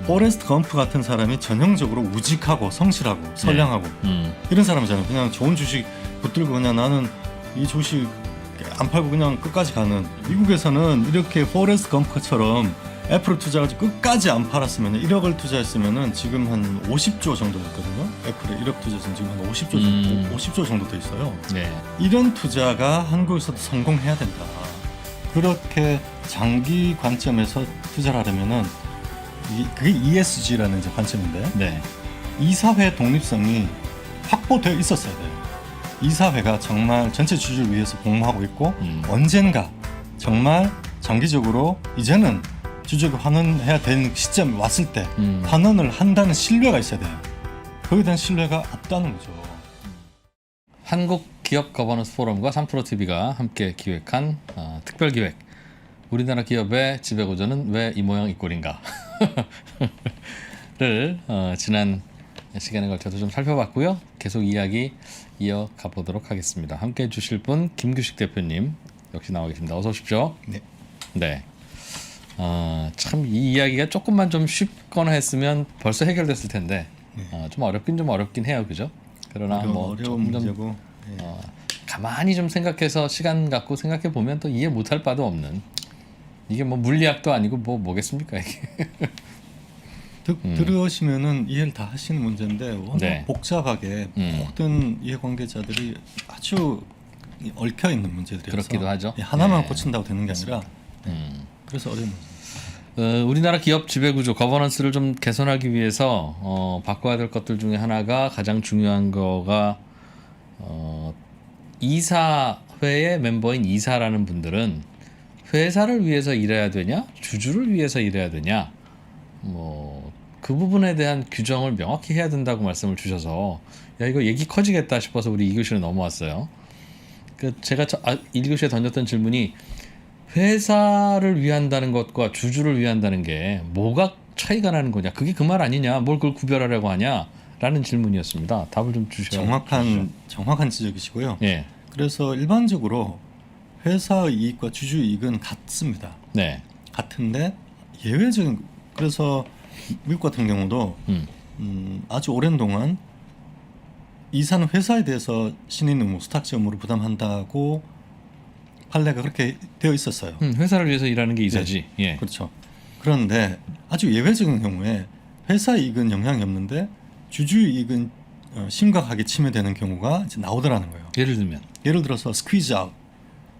포레스트 검프 같은 사람이 전형적으로 우직하고 성실하고 선량하고 이런 사람이잖아요. 그냥 좋은 주식 붙들고 그냥 나는 이 주식 안 팔고 그냥 끝까지 가는. 미국에서는 이렇게 포레스트 검프처럼 애플을 투자가지고 끝까지 안 팔았으면 1억을 투자했으면 지금 한 50조 정도 됐거든요. 애플에 1억 투자했으면 지금 한 50조 정도 돼 있어요. 네. 이런 투자가 한국에서도 성공해야 된다. 그렇게 장기 관점에서 투자를 하려면은 그게 ESG라는 이제 관점인데 네. 이사회 독립성이 확보되어 있었어야 돼요. 이사회가 정말 전체 주주를 위해서 복무하고 있고 언젠가 정말 장기적으로 이제는 주주에게 환원해야 되는 시점이 왔을 때 환원을 한다는 신뢰가 있어야 돼요. 거기에 대한 신뢰가 없다는 거죠. 한국 기업 거버넌스 포럼과 3프로TV가 함께 기획한 특별기획 우리나라 기업의 지배구조는 왜 이 모양 이 꼴인가 를 지난 시간에 걸쳐서 좀 살펴봤고요. 계속 이야기 이어가 보도록 하겠습니다. 함께 해주실 분 김규식 대표님 역시 나와 계십니다. 어서 오십시오. 네. 네. 참 이 이야기가 조금만 좀 쉽거나 했으면 벌써 해결됐을 텐데 좀 어렵긴 해요, 그죠? 그러나 뭐 어려운 문제고 가만히 좀 생각해서 시간 갖고 생각해 보면 또 이해 못할 바도 없는 이게 뭐 물리학도 아니고 뭐겠습니까 이게. 들으시면은 이해를 다 하시는 문제인데 워낙 네. 복잡하게 모든 이해관계자들이 아주 얽혀 있는 문제들이어서 그렇기도 하죠. 하나만 네. 고친다고 되는 게 아니라 그래서 어려운 문제. 우리나라 기업 지배구조 거버넌스를 좀 개선하기 위해서 바꿔야 될 것들 중에 하나가 가장 중요한 거가 이사회의 멤버인 이사라는 분들은 회사를 위해서 일해야 되냐 주주를 위해서 일해야 되냐 뭐 그 부분에 대한 규정을 명확히 해야 된다고 말씀을 주셔서 야 이거 얘기 커지겠다 싶어서 우리 2교시로 넘어왔어요. 제가 1교시에 던졌던 질문이 회사를 위한다는 것과 주주를 위한다는 게 뭐가 차이가 나는 거냐 그게 그 말 아니냐 뭘 그걸 구별하려고 하냐 라는 질문이었습니다. 답을 좀 주셔야 정확한 지적이시고요. 예. 그래서 일반적으로 회사의 이익과 주주의 이익은 같습니다. 네. 같은데 예외적인 그래서 미국 같은 경우도 아주 오랜 동안 이사는 회사에 대해서 신인 의무 스탁스 의무를 부담한다고 판례가 그렇게 되어 있었어요. 회사를 위해서 일하는 게 이사지. 네. 예. 그렇죠. 그런데 아주 예외적인 경우에 회사 이익은 영향이 없는데 주주의 이익은 심각하게 침해되는 경우가 이제 나오더라는 거예요. 예를 들어서 스퀴즈 아웃,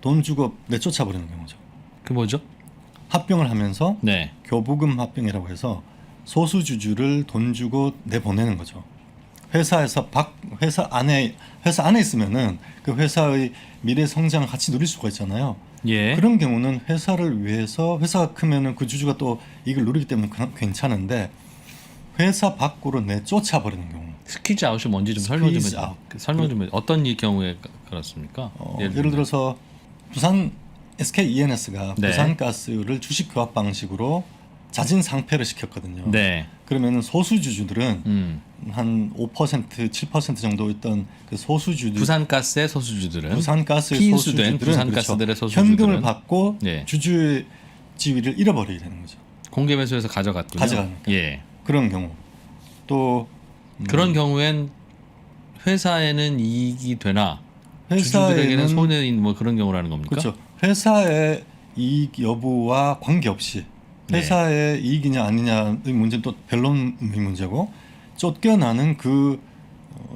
돈 주고 내쫓아 버리는 경우죠. 그 뭐죠? 합병을 하면서 네. 교부금 합병이라고 해서 소수 주주를 돈 주고 내보내는 거죠. 회사 안에 있으면은 그 회사의 미래 성장을 같이 누릴 수가 있잖아요. 예. 그런 경우는 회사를 위해서 회사가 크면은 그 주주가 또 이걸 누리기 때문에 괜찮은데 회사 밖으로 내쫓아 버리는 경우. 스퀴즈 아웃이 뭔지 좀 설명 좀 해주세요. 어떤 이 경우에 그렇습니까? 예를 들어서 부산 SK E&S가 네. 부산가스를 주식 교합 방식으로 자진 상폐를 시켰거든요. 네. 그러면은 소수 주주들은 한 5%, 7% 정도 있던 그 소수주들 부산가스의 소수주들은 부산가스의 피인수된 소수주들은 부산가스들의 소수주들은 현금을 받고 예. 주주의 지위를 잃어버리게 되는 거죠. 공개 매수해서 가져갔군요. 가져가니까. 예. 그런 경우 또 그런 경우엔 회사에는 이익이 되나 회사에는 주주들에게는 손해인 뭐 그런 경우라는 겁니까? 그렇죠. 회사의 이익 여부와 관계없이 회사의 이익이냐 아니냐의 문제는 또 변론의 문제고 쫓겨나는 그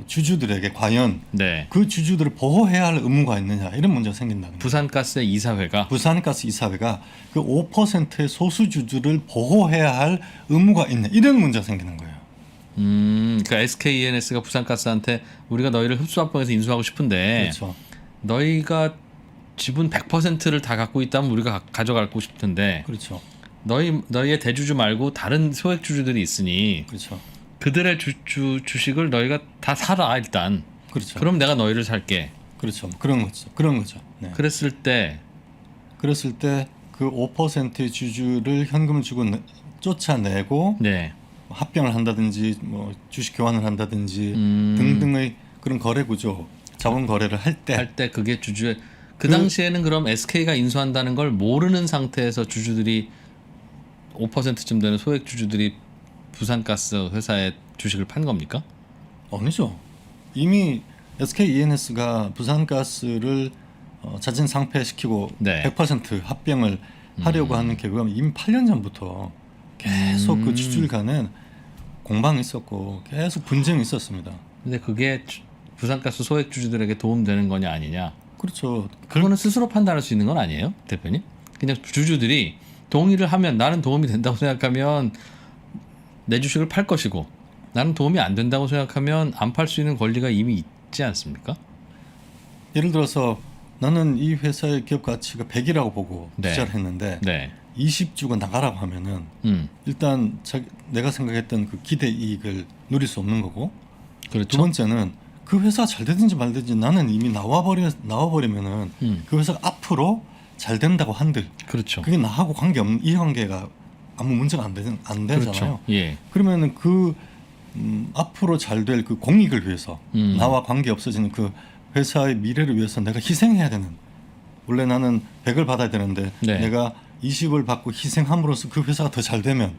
주주들에게 과연 네. 그 주주들을 보호해야 할 의무가 있느냐 이런 문제가 생긴다는 거예요. 부산가스의 이사회가 부산가스 이사회가 그 5%의 소수 주주를 보호해야 할 의무가 있냐 이런 문제가 생기는 거예요. 그러니까 SK E&S가 부산가스한테 우리가 너희를 흡수합병해서 인수하고 싶은데 그렇죠. 너희가 지분 100%를 다 갖고 있다면 우리가 가져가고 싶은데 그렇죠. 너희의 대주주 말고 다른 소액 주주들이 있으니 그렇죠. 그들의 주식을 너희가 다 사라 일단. 그렇죠. 그럼 내가 너희를 살게. 그렇죠. 그런 거죠. 네. 그랬을 때 그 5%의 주주를 현금을 주고 쫓아내고 네. 합병을 한다든지 뭐 주식 교환을 한다든지 등등의 그런 거래 구조, 자본 거래를 할 때 그게 주주의 그 당시에는 그럼 SK가 인수한다는 걸 모르는 상태에서 주주들이 5%쯤 되는 소액 주주들이 부산가스 회사의 주식을 판 겁니까? 아니죠. 이미 SK E&S가 부산가스를 자진 상폐시키고 네. 100% 합병을 하려고 하는 계획은 이미 8년 전부터 계속 그 주주들 간에 공방이 있었고 계속 분쟁이 있었습니다. 근데 그게 부산가스 소액 주주들에게 도움되는 거냐 아니냐? 그렇죠. 그거는 스스로 판단할 수 있는 건 아니에요, 대표님? 그냥 주주들이 동의를 하면 나는 도움이 된다고 생각하면 내 주식을 팔 것이고 나는 도움이 안 된다고 생각하면 안 팔 수 있는 권리가 이미 있지 않습니까? 예를 들어서 나는 이 회사의 기업 가치가 100이라고 보고 네. 투자를 했는데 네. 20주가 나가라고 하면은 일단 내가 생각했던 그 기대 이익을 누릴 수 없는 거고 그렇죠. 두 번째는 그 회사 잘 되든지 말든지 나는 이미 나와버리면은 그 회사가 앞으로 잘 된다고 한들 그렇죠. 그게 나하고 관계없는 이해관계가 아무 문제가 안 되잖아요. 그렇죠. 예. 그러면은 그 앞으로 잘 될 그 공익을 위해서 나와 관계 없어지는 그 회사의 미래를 위해서 내가 희생해야 되는 원래 나는 100을 받아야 되는데 네. 내가 20을 받고 희생함으로써 그 회사가 더 잘 되면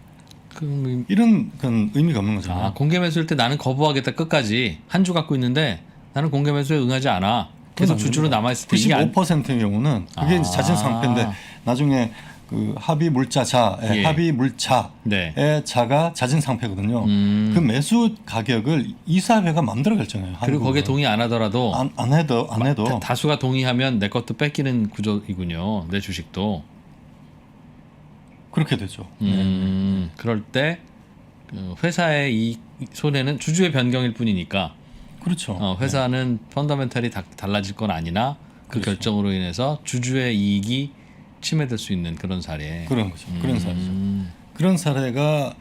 그 이런 건 의미가 없는 거잖아요. 공개 매수일 때 나는 거부하겠다 끝까지 한 주 갖고 있는데 나는 공개 매수에 응하지 않아. 계속 주주로 남아 있을 때 이게 95%의 경우는 그게 이제 자진 상폐인데 나중에 그 합의 물자자의 예. 합의 물차의 네. 자가 자진 상폐거든요. 그 매수 가격을 이사회가 마음대로 결정해요. 그리고 거기에 한국은. 동의 안 하더라도 안 해도 다수가 동의하면 내 것도 뺏기는 구조이군요. 내 주식도. 그렇게 되죠. 그럴 때 회사의 이 손해는 주주의 변경일 뿐이니까 그렇죠. 회사는 펀더멘탈이 달라질 건 아니나 그 그렇죠. 결정으로 인해서 주주의 이익이 침해될 수 있는 그런 사례. 그런 거죠. 그런 사례죠. 그런 사례가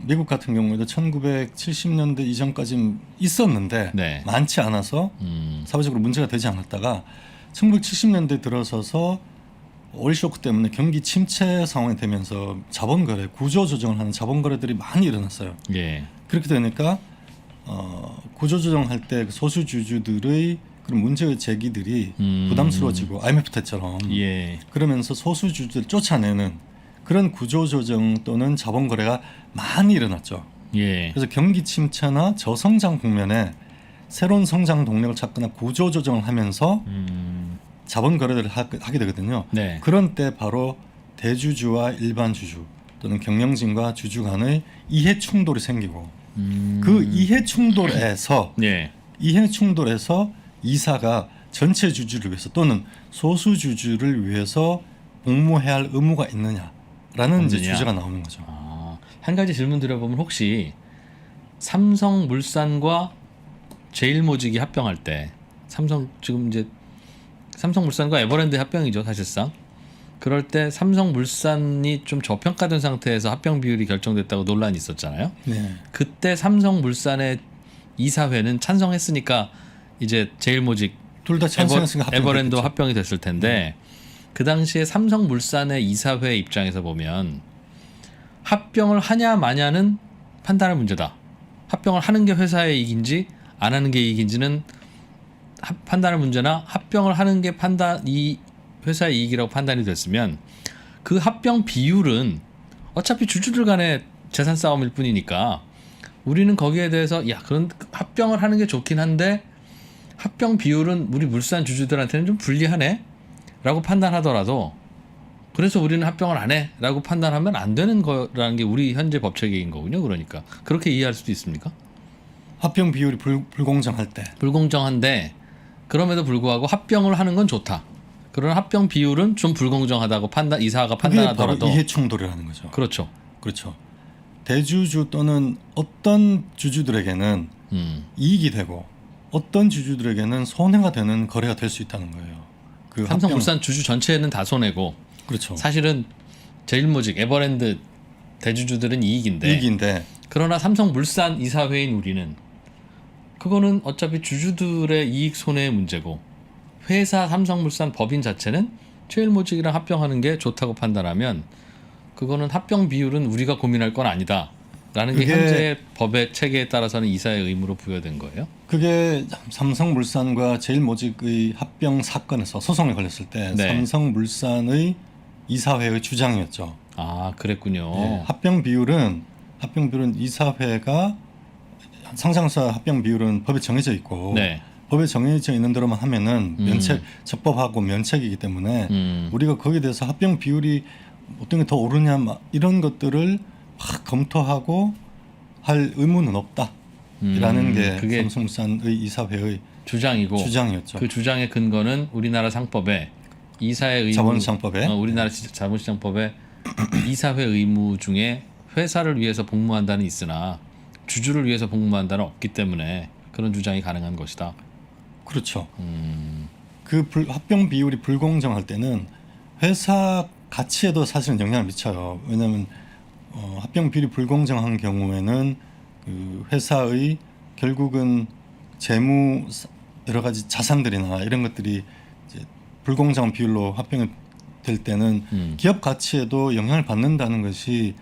미국 같은 경우에도 1970년대 이전까지 있었는데 네. 많지 않아서 사회적으로 문제가 되지 않았다가 1970년대 들어서서 오일 쇼크 때문에 경기 침체 상황이 되면서 자본거래, 구조조정을 하는 자본거래들이 많이 일어났어요. 예. 그렇게 되니까 구조조정할 때 소수주주들의 그런 문제 제기들이 부담스러워지고 IMF 때처럼 예. 그러면서 소수주주들 쫓아내는 그런 구조조정 또는 자본거래가 많이 일어났죠. 예. 그래서 경기 침체나 저성장 국면에 새로운 성장 동력을 찾거나 구조조정을 하면서 자본거래를 하게 되거든요. 네. 그런 때 바로 대주주와 일반 주주 또는 경영진과 주주 간의 이해 충돌이 생기고 그 이해 충돌에서 예. 이사가 전체 주주를 위해서 또는 소수 주주를 위해서 복무해야 할 의무가 있느냐라는 이제 없느냐. 주제가 나오는 거죠. 한 가지 질문 드려보면 혹시 삼성물산과 제일모직이 합병할 때 지금 이제 삼성물산과 에버랜드 합병이죠 사실상. 그럴 때 삼성물산이 좀 저평가된 상태에서 합병 비율이 결정됐다고 논란이 있었잖아요. 네. 그때 삼성물산의 이사회는 찬성했으니까 이제 제일모직 둘 다 찬성했으니까 에버랜드 합병이 됐을 텐데 그 당시에 삼성물산의 이사회 입장에서 보면 합병을 하냐 마냐는 판단할 문제다. 합병을 하는 게 회사의 이익인지 안 하는 게 이익인지는 판단할 문제나 합병을 하는 게 이 회사의 이익이라고 판단이 됐으면 그 합병 비율은 어차피 주주들 간의 재산 싸움일 뿐이니까 우리는 거기에 대해서 그런 합병을 하는 게 좋긴 한데 합병 비율은 우리 물산 주주들한테는 좀 불리하네 라고 판단하더라도 그래서 우리는 합병을 안 해 라고 판단하면 안 되는 거라는 게 우리 현재 법체계인 거군요. 그러니까 그렇게 이해할 수도 있습니까? 합병 비율이 불공정할 때 불공정한데 그럼에도 불구하고 합병을 하는 건 좋다. 그런 합병 비율은 좀 불공정하다고 이사가 그게 바로 판단하더라도 이해 충돌이라는 거죠. 그렇죠. 그렇죠. 대주주 또는 어떤 주주들에게는 이익이 되고 어떤 주주들에게는 손해가 되는 거래가 될 수 있다는 거예요. 그 삼성물산 주주 전체는 다 손해고 그렇죠. 사실은 제일모직, 에버랜드 대주주들은 이익인데 그러나 삼성물산 이사회인 우리는 그거는 어차피 주주들의 이익 손해의 문제고 회사 삼성물산 법인 자체는 제일모직이랑 합병하는 게 좋다고 판단하면 그거는 합병 비율은 우리가 고민할 건 아니다. 라는 게 현재 법의 체계에 따라서는 이사의 의무로 부여된 거예요. 그게 삼성물산과 제일모직의 합병 사건에서 소송에 걸렸을 때 네. 삼성물산의 이사회의 주장이었죠. 그랬군요. 네, 합병 비율은 합병 비율은 이사회가 상장사 합병 비율은 법에 정해져 있고 네. 법에 정해져 있는 대로만 하면은 면책 적법하고 면책이기 때문에 우리가 거기에 대해서 합병 비율이 어떤 게 더 오르냐 이런 것들을 막 검토하고 할 의무는 없다라는 게 그게 삼성물산의 이사회의 주장이고 주장이었죠. 그 주장의 근거는 우리나라 상법에 이사회 의무 자본시장법에 우리나라 자본시장법에 이사회 의무 중에 회사를 위해서 복무한다는 있으나 주주를 위해서 복무한다는 없기 때문에 그런 주장이 가능한 것이다. 그렇죠. 그 합병 비율이 불공정할 때는 회사 가치에도 사실은 영향을 미쳐요. 왜냐하면 합병 비율이 불공정한 경우에는 그 회사의 결국은 재무 여러 가지 자산들이나 이런 것들이 이제 불공정한 비율로 합병이 될 때는 기업 가치에도 영향을 받는다는 것이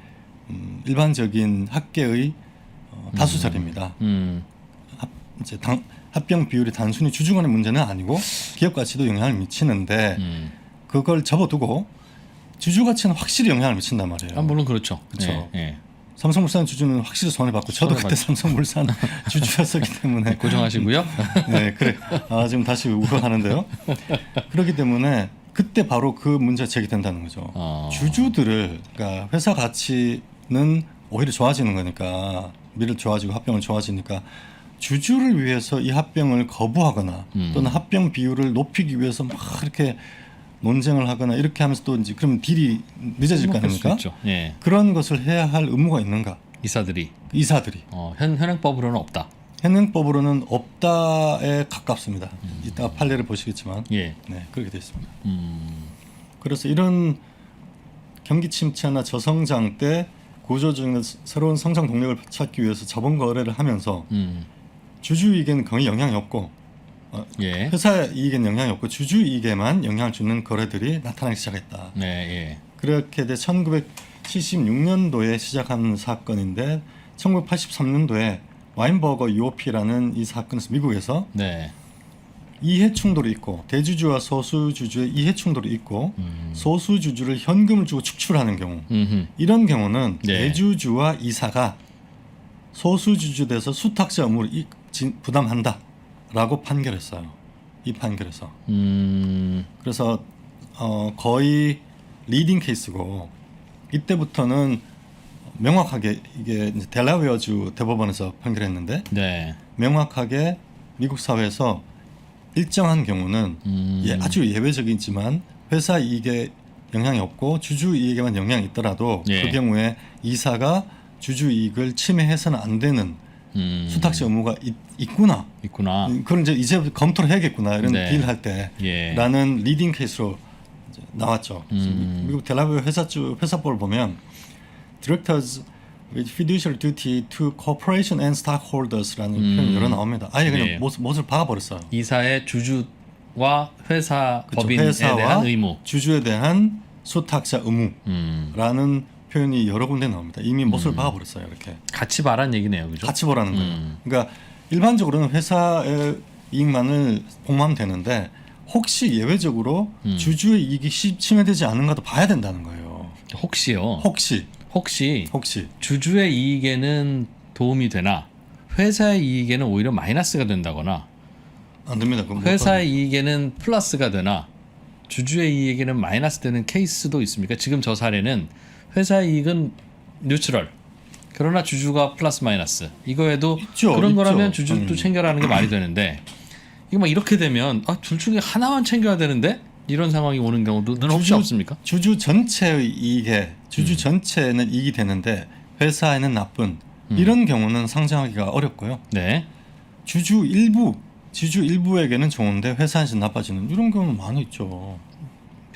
일반적인 학계의 다수설입니다. 이제 합병 비율이 단순히 주주 간의 문제는 아니고 기업 가치도 영향을 미치는데 그걸 접어두고 주주 가치는 확실히 영향을 미친단 말이에요. 물론 그렇죠. 그렇죠. 예. 삼성물산 주주는 확실히 손해 받고 저도 그때 삼성물산 주주였었기 때문에 고정하시고요. 네, 그래. 지금 다시 우려하는데요. 그렇기 때문에 그때 바로 그 문제가 제기된다는 거죠. 주주들을 그러니까 회사 가치는 오히려 좋아지는 거니까 미래 좋아지고 합병은 좋아지니까 주주를 위해서 이 합병을 거부하거나 또는 합병 비율을 높이기 위해서 막 이렇게 논쟁을 하거나 이렇게 하면서 또 이제 그럼 딜이 늦어질 거 아닙니까? 예. 그런 것을 해야 할 의무가 있는가? 이사들이 현행법으로는 없다. 현행법으로는 없다에 가깝습니다. 이따 판례를 보시겠지만 예. 네, 그렇게 되어 있습니다. 그래서 이런 경기 침체나 저성장 때 구조적인 새로운 성장 동력을 찾기 위해서 자본 거래를 하면서 주주 이익에는 거의 영향이 없고 예. 회사 이익에는 영향이 없고 주주 이익에만 영향을 주는 거래들이 나타나기 시작했다. 네, 예. 그렇게 돼 1976년도에 시작한 사건인데 1983년도에 와인버거 UOP라는 이 사건에서 미국에서 네. 이해 충돌이 있고 대주주와 소수주주의 이해 충돌이 있고 소수주주를 현금을 주고 축출하는 경우 이런 경우는 네. 대주주와 이사가 소수주주 돼서 수탁자 의무를 부담한다라고 판결했어요. 이 판결에서. 그래서 거의 리딩 케이스고 이때부터는 명확하게 이게 이제 델라웨어주 대법원에서 판결했는데 네. 명확하게 미국 사회에서 일정한 경우는 아주 예외적이지만 회사 이익에 영향이 없고 주주 이익에만 영향이 있더라도 예. 그 경우에 이사가 주주 이익을 침해해서는 안 되는 수탁시 의무가 있구나. 그걸 이제 검토를 해야겠구나 이런 네. 딜할 때라는 리딩 케이스로 이제 나왔죠. 미국 델라웨어 회사법을 보면 Directors with fiduciary duty to corporation and stockholders라는 표현이 여러 나옵니다. 아예 그냥 네. 못을 박아버렸어요. 이사의 주주와 회사 그렇죠. 법인에 회사와 대한 의무, 주주에 대한 수탁자 의무라는 표현이 여러 군데 나옵니다. 이미 못을 박아버렸어요. 이렇게 같이 말한 얘기네요, 그죠? 같이 보라는 거예요. 그러니까 일반적으로는 회사의 이익만을 복무하면 되는데 혹시 예외적으로 주주의 이익이 침해되지 않은가도 봐야 된다는 거예요. 혹시요. 혹시 주주의 이익에는 도움이 되나 회사의 이익에는 오히려 마이너스가 된다거나 안 됩니다. 회사의 이익에는 플러스가 되나 주주의 이익에는 마이너스 되는 케이스도 있습니까? 지금 저 사례는 회사의 이익은 뉴트럴 그러나 주주가 플러스 마이너스 이거에도 그런 거라면 주주도 챙겨라는 게 말이 되는데 이거 막 이렇게 되면 둘 중에 하나만 챙겨야 되는데 이런 상황이 오는 경우도 혹시 없습니까? 주주 전체의 이익에 주주 전체는 이익이 되는데 회사에는 나쁜 이런 경우는 상정하기가 어렵고요. 네. 주주 일부에게는 좋은데 회사에서 나빠지는 이런 경우는 많이 있죠.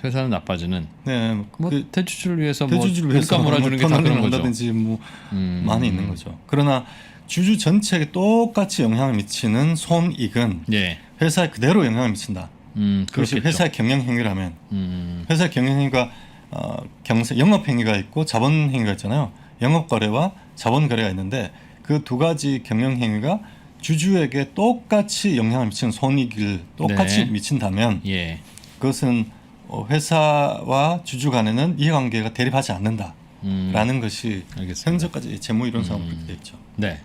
회사는 나빠지는. 네, 대주주를 위해서 대주주를 위해서 몰아주는 게 다 그런 거죠. 한다든지 많이 있는 거죠. 그러나 주주 전체에게 똑같이 영향을 미치는 손익은 회사에 그대로 영향을 미친다. 그것이 회사의 경영 행위라면 회사의 경영 행위가 영업 행위가 있고 자본 행위가 있잖아요. 영업 거래와 자본 거래가 있는데 그 두 가지 경영 행위가 주주에게 똑같이 영향을 미치는 손익을 똑같이 미친다면 그것은 회사와 주주 간에는 이해관계가 대립하지 않는다. 라는 것이 알겠습니다. 현재까지 재무 이론상으로 그렇게 돼 있죠. 네.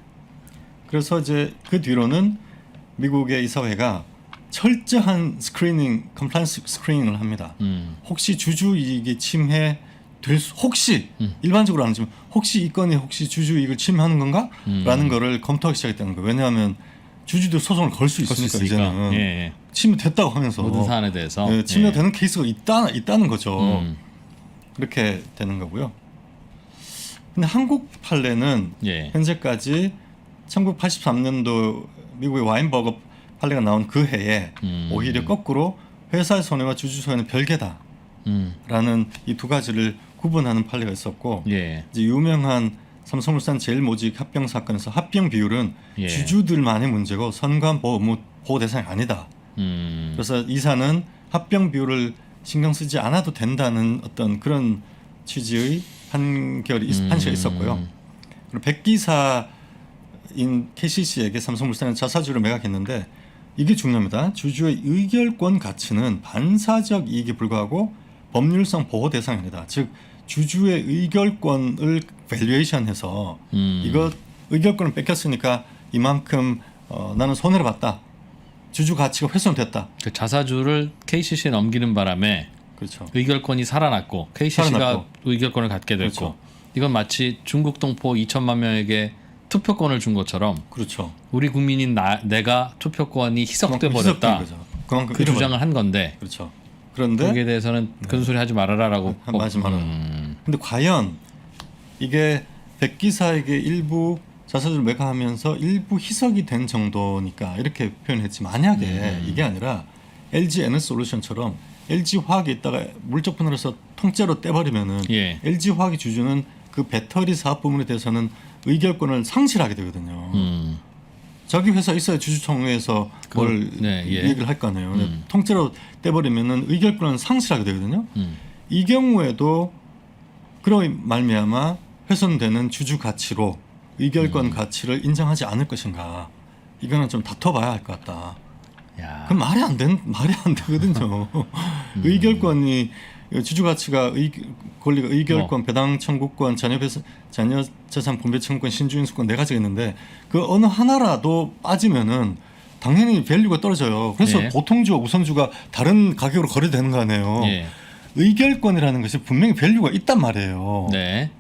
그래서 이제 그 뒤로는 미국의 이사회가 철저한 스크리닝, 컴플라이언스 스크리닝을 합니다. 혹시 주주 이익이 침해 될 수, 혹시 일반적으로 안 하지만 혹시 이 건이 혹시 주주 이익을 침해하는 건가? 라는 거를 검토하기 시작했다는 거예요. 왜냐하면 주주들 소송을 걸 수 있으니까 이제는 예. 침해됐다고 하면서 모든 사안에 대해서 예, 침해되는 케이스가 있다는 거죠. 음. 그렇게 되는 거고요. 근데 한국 판례는 예. 현재까지 1983년도 미국의 와인버거 판례가 나온 그 해에 오히려 거꾸로 회사의 손해와 주주 손해는 별개다 라는 이 두 가지를 구분하는 판례가 있었고 예. 이제 유명한 삼성물산 제일모직 합병 사건에서 합병 비율은 예. 주주들만의 문제고 선관 보호 대상이 아니다. 그래서 이사는 합병 비율을 신경 쓰지 않아도 된다는 어떤 그런 취지의 판시가 있었고요. 그리고 백기사인 KCC에게 삼성물산은 자사주를 매각했는데 이게 중요합니다. 주주의 의결권 가치는 반사적 이익에 불과하고 법률상 보호 대상이 아니다. 즉 주주의 의결권을 밸류에이션해서 이거 의결권을 뺏겼으니까 이만큼 나는 손해를 봤다. 주주 가치가 훼손됐다. 그 자사주를 KCC에 넘기는 바람에 그렇죠. 의결권이 살아났고 KCC가 살아났고. 의결권을 갖게 됐고 그렇죠. 이건 마치 중국 동포 2천만 명에게 투표권을 준 것처럼 그렇죠. 우리 국민인 내가 투표권이 희석돼 그만큼 희석된 버렸다. 거죠. 그만큼 그 주장을 한 건데 그렇죠. 그런데 거기에 대해서는 그런 소리 하지 말아라라고 하지 말아라. 근데 과연 이게 백기사에게 일부 자사주를 매각하면서 일부 희석이 된 정도니까 이렇게 표현했지 만약에 이게 아니라 LG 에너솔루션처럼 LG 화학에 있다가 물적 분할해서 통째로 떼버리면은 예. LG 화학의 주주는 그 배터리 사업 부문에 대해서는 의결권을 상실하게 되거든요. 자기 회사 있어야 주주총회에서 뭘 네, 예. 얘기를 할 거 아니에요. 근데 통째로 떼버리면은 의결권을 상실하게 되거든요. 이 경우에도 그로 말미암아 훼손되는 주주 가치로 의결권 가치를 인정하지 않을 것인가? 이거는 좀 다퉈봐야 할 것 같다. 야. 그럼 말이 안 되거든요. 의결권이 주주 가치가 권리가 의결권, 배당 청구권, 자녀 재산 분배 청구권, 신주 인수권 네 가지가 있는데 그 어느 하나라도 빠지면은 당연히 밸류가 떨어져요. 그래서 예. 보통주와 우선주가 다른 가격으로 거래되는 거 아니에요. 예. 의결권이라는 것이 분명히 밸류가 있단 말이에요. 네.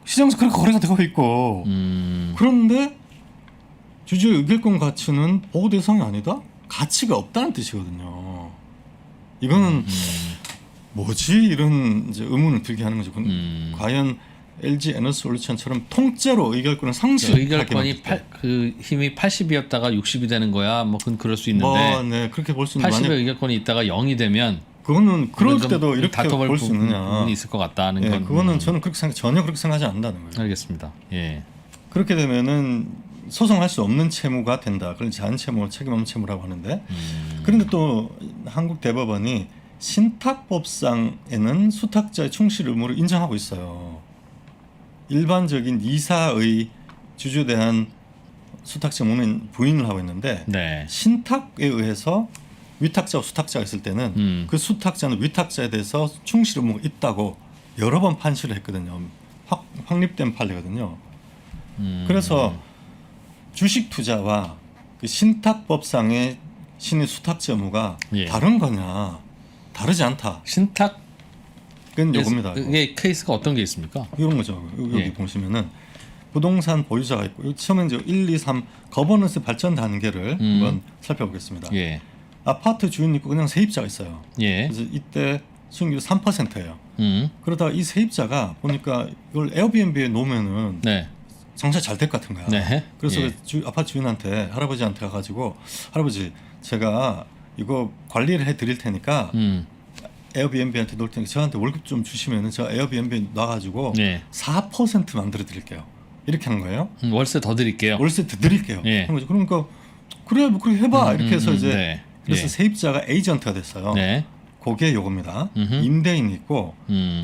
시장에서 그렇게 거래가 되고 있고 그런데 주주의 의결권 가치는 보호 대상이 아니다? 가치가 없다는 뜻이거든요. 이거는 뭐지? 이런 이제 의문을 들게 하는 거죠. 과연 LG 에너솔루션처럼 통째로 의결권을 상실하게 의결권이 그 힘이 80이었다가 60이 되는 거야. 뭐 그건 그럴 수 있는데 네, 그렇게 볼 수 있는데 80의 만약 의결권이 있다가 0이 되면 그거는 그럴 좀 때도 이렇게 다퉈볼 볼 수 있느냐? 부분이 있을 것 같다는 예, 건. 그거는 저는 전혀 그렇게 생각하지 않는다는 거예요. 알겠습니다. 예. 그렇게 되면은 소송할 수 없는 채무가 된다. 그걸 자연 채무, 책임 없는 채무라고 하는데. 그런데 또 한국 대법원이 신탁법상에는 수탁자의 충실 의무를 인정하고 있어요. 일반적인 이사의 주주에 대한 수탁 채무는 부인을 하고 있는데 네. 신탁에 의해서 위탁자와 수탁자가 있을 때는 그 수탁자는 위탁자에 대해서 충실 의무가 있다고 여러 번 판시를 했거든요. 확립된 판례거든요. 그래서 주식 투자와 그 신탁법상의 신의 수탁자 의무가 예. 다른 거냐? 다르지 않다. 신탁 그건 요겁니다. 이게 케이스가 어떤 게 있습니까? 이런 거죠. 여기 예. 보시면은 부동산 보유자가 있고 여기 처음에 이제 1, 2, 3 거버넌스 발전 단계를 한번 살펴보겠습니다. 예. 아파트 주인 있고 그냥 세입자가 있어요. 예. 그래서 이때 수익률이 3%예요. 그러다가 이 세입자가 보니까 이걸 에어비앤비에 놓으면은 네. 장사 잘 될 것 같은 거야. 네. 그래서 예. 아파트 주인한테 할아버지한테 가가지고 할아버지 제가 이거 관리를 해드릴 테니까 에어비앤비한테 놓을 테니까 저한테 월급 좀 주시면은 제가 에어비앤비 놔가지고 예. 4% 만들어 드릴게요. 이렇게 한 거예요. 월세 더 드릴게요. 월세 더 드릴게요. 예. 한 거죠. 그러니까 그래 뭐 그렇게 해봐 이렇게 해서 이제 네. 그래서 예. 세입자가 에이전트가 됐어요. 네. 그게 요겁니다. 임대인이 있고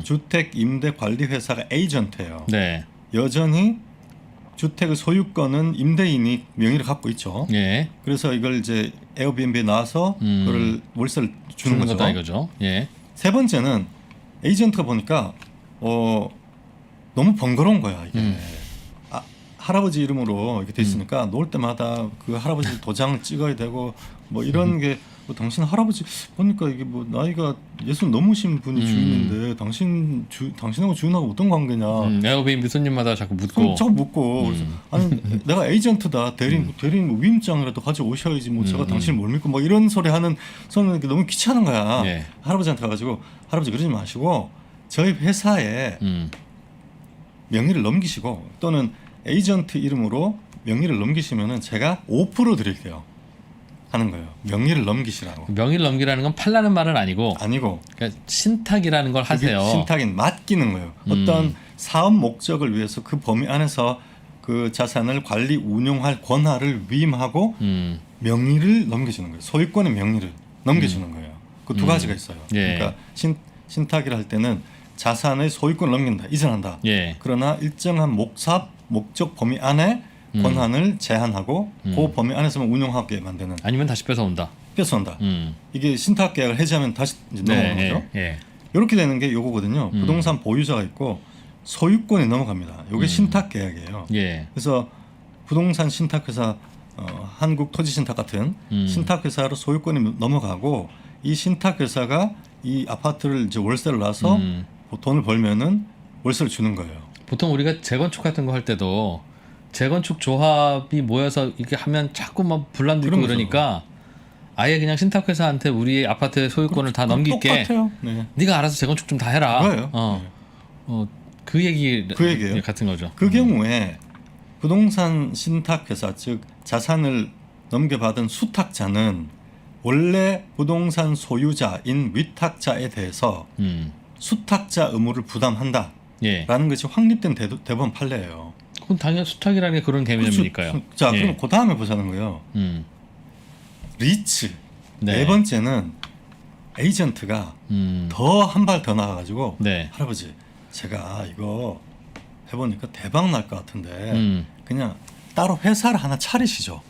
주택 임대 관리 회사가 에이전트예요. 네. 여전히 주택의 소유권은 임대인이 명의를 갖고 있죠. 예. 그래서 이걸 이제 에어비앤비에 나와서 그걸 월세를 주는 거죠. 거다 이거죠. 예. 세 번째는 에이전트가 보니까 너무 번거로운 거야 이게. 할아버지 이름으로 이렇게 돼 있으니까 놓을 때마다 그 할아버지 도장 찍어야 되고 뭐 이런 게 뭐 당신 할아버지 보니까 이게 뭐 나이가 60 넘으신 분이 주인인데 당신하고 주인하고 어떤 관계냐. 에어비앤비 손님마다 자꾸 묻고. 자꾸 묻고. 그래서 아니 내가 에이전트다 대리인 뭐 위임장이라도 가져오셔야지 뭐 제가 당신을 뭘 믿고 뭐 이런 소리 하는 저는 너무 귀찮은 거야. 예. 할아버지한테 가가지고 할아버지 그러지 마시고 저희 회사에 명의를 넘기시고 또는 에이전트 이름으로 명의를 넘기시면은 제가 5% 드릴게요 하는 거예요. 명의를 넘기시라고. 명의를 넘기라는 건 팔라는 말은 아니고 그러니까 신탁이라는 걸 하세요. 신탁인 맡기는 거예요. 어떤 사업 목적을 위해서 그 범위 안에서 그 자산을 관리 운용할 권한을 위임하고 명의를 넘겨주는 거예요. 소유권의 명의를 넘겨주는 거예요. 그 두 가지가 있어요. 예. 그러니까 신탁이라 할 때는 자산의 소유권을 넘긴다, 이전한다. 예. 그러나 일정한 목적 범위 안에 권한을 제한하고 그 범위 안에서만 운용하게 만드는. 아니면 다시 뺏어온다. 뺏어온다. 이게 신탁 계약을 해지하면 다시 이제 넘어가는 거죠. 예. 이렇게 되는 게 요거거든요. 부동산 보유자가 있고 소유권이 넘어갑니다. 요게 신탁 계약이에요. 예. 그래서 부동산 신탁회사 한국토지신탁 같은 신탁회사로 소유권이 넘어가고 이 신탁회사가 이 아파트를 이제 월세를 놔서 돈을 벌면은 월세를 주는 거예요. 보통 우리가 재건축 같은 거 할 때도 재건축 조합이 모여서 이렇게 하면 자꾸 막 분란도 있고 그러니까 아예 그냥 신탁회사한테 우리 아파트의 소유권을 다 넘길게. 똑같아요. 네. 네가 알아서 재건축 좀 다 해라. 그거예요. 그 얘기예요. 같은 거죠. 그 경우에 부동산 신탁회사 즉 자산을 넘겨받은 수탁자는 원래 부동산 소유자인 위탁자에 대해서 수탁자 의무를 부담한다라는 예. 것이 확립된 대법원 판례예요. 그건 당연히 수탁이라는 게 그런 개념이니까요. 그렇죠. 자, 그럼 그 다음에 보자는 거예요. 리츠. 네 번째는 에이전트가 더 한 발 더 나가가지고 할아버지 제가 이거 해보니까 대박 날 것 같은데 그냥 따로 회사를 하나 차리시죠.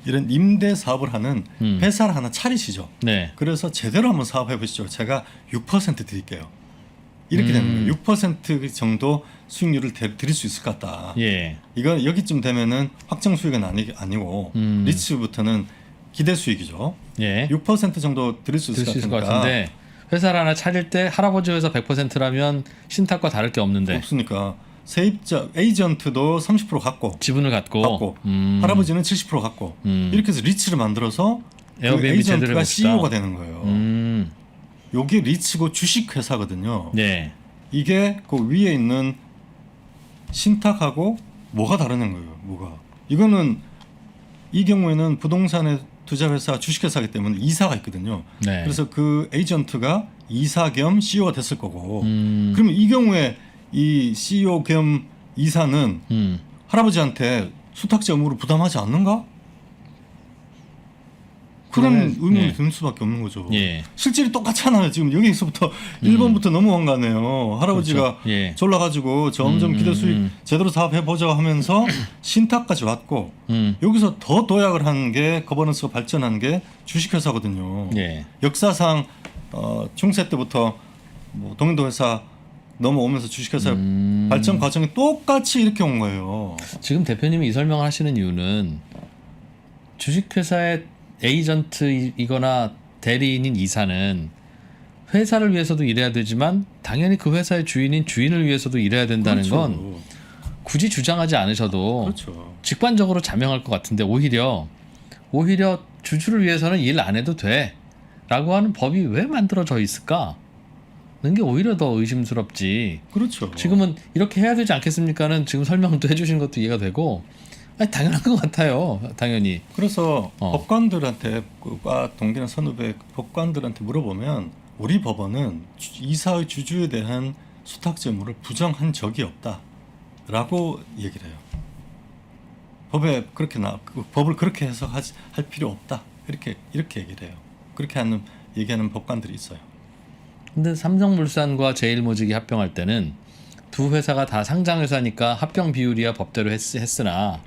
이런 임대 사업을 하는 회사를 하나 차리시죠. 그래서 제대로 한번 사업해 보시죠. 제가 6% 드릴게요. 이렇게 되는 거예요. 6% 정도 수익률을 드릴 수 있을 것 같다. 예. 이건 여기쯤 되면은 확정 수익은 아니고 리츠부터는 기대 수익이죠. 예. 6% 정도 드릴 수 있을 것 같은데 회사를 하나 차릴 때 할아버지 회사 100%라면 신탁과 다를 게 없는데 없으니까 세입자 에이전트도 30% 갖고 지분을 갖고 할아버지는 70% 갖고 이렇게 해서 리츠를 만들어서 그 에이전트가 CEO가 되는 거예요. 요게 리츠고 주식 회사거든요. 네. 이게 그 위에 있는 신탁하고 뭐가 다르는 거예요. 뭐가? 이거는 이 경우에는 부동산의 투자회사 주식회사이기 때문에 이사가 있거든요. 그래서 그 에이전트가 이사 겸 CEO가 됐을 거고 그러면 이 경우에 이 CEO 겸 이사는 할아버지한테 수탁자 의무를 부담하지 않는가? 그런 의문이 들 수밖에 없는 거죠. 실질이 똑같잖아요. 지금 여기서부터 1번부터 넘어간 거네요. 할아버지가 졸라가지고 점점 기대 수익 제대로 사업해보자 하면서 신탁까지 왔고 여기서 더 도약을 한 게 거버넌스가 발전한 게 주식회사거든요. 역사상 중세 때부터 뭐 동인도 회사 넘어오면서 주식회사 발전 과정이 똑같이 이렇게 온 거예요. 지금 대표님이 이 설명을 하시는 이유는 주식회사의 에이전트이거나 대리인인 이사는 회사를 위해서도 일해야 되지만 당연히 그 회사의 주인인 주인을 위해서도 일해야 된다는 건 굳이 주장하지 않으셔도 직관적으로 자명할 것 같은데 오히려 주주를 위해서는 일 안 해도 돼 라고 하는 법이 왜 만들어져 있을까? 는 게 오히려 더 의심스럽지. 지금은 이렇게 해야 되지 않겠습니까는 지금 설명도 해주신 것도 이해가 되고 당연한 것 같아요. 당연히. 그래서 법관들한테 과 동기나 선후배 법관들한테 물어보면 우리 법원은 이사의 주주에 대한 수탁자 의무를 부정한 적이 없다라고 얘기를 해요. 법에 그렇게 법을 그렇게 해석할 필요 없다. 이렇게 얘기를 해요. 그렇게 얘기하는 법관들이 있어요. 근데 삼성물산과 제일모직이 합병할 때는 두 회사가 다 상장회사니까 합병 비율이야 법대로 했으나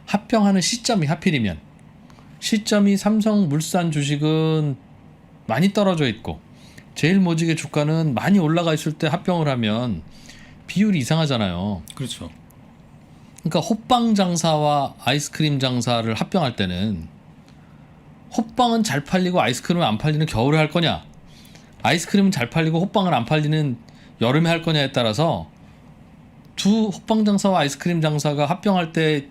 합병하는 시점이 하필이면 시점이 삼성물산 주식은 많이 떨어져 있고 제일모직의 주가는 많이 올라가 있을 때 합병을 하면 비율이 이상하잖아요. 그렇죠. 그러니까 호빵 장사와 아이스크림 장사를 합병할 때는 호빵은 잘 팔리고 아이스크림은 안 팔리는 겨울에 할 거냐, 아이스크림은 잘 팔리고 호빵은 안 팔리는 여름에 할 거냐에 따라서 두 호빵 장사와 아이스크림 장사가 합병할 때에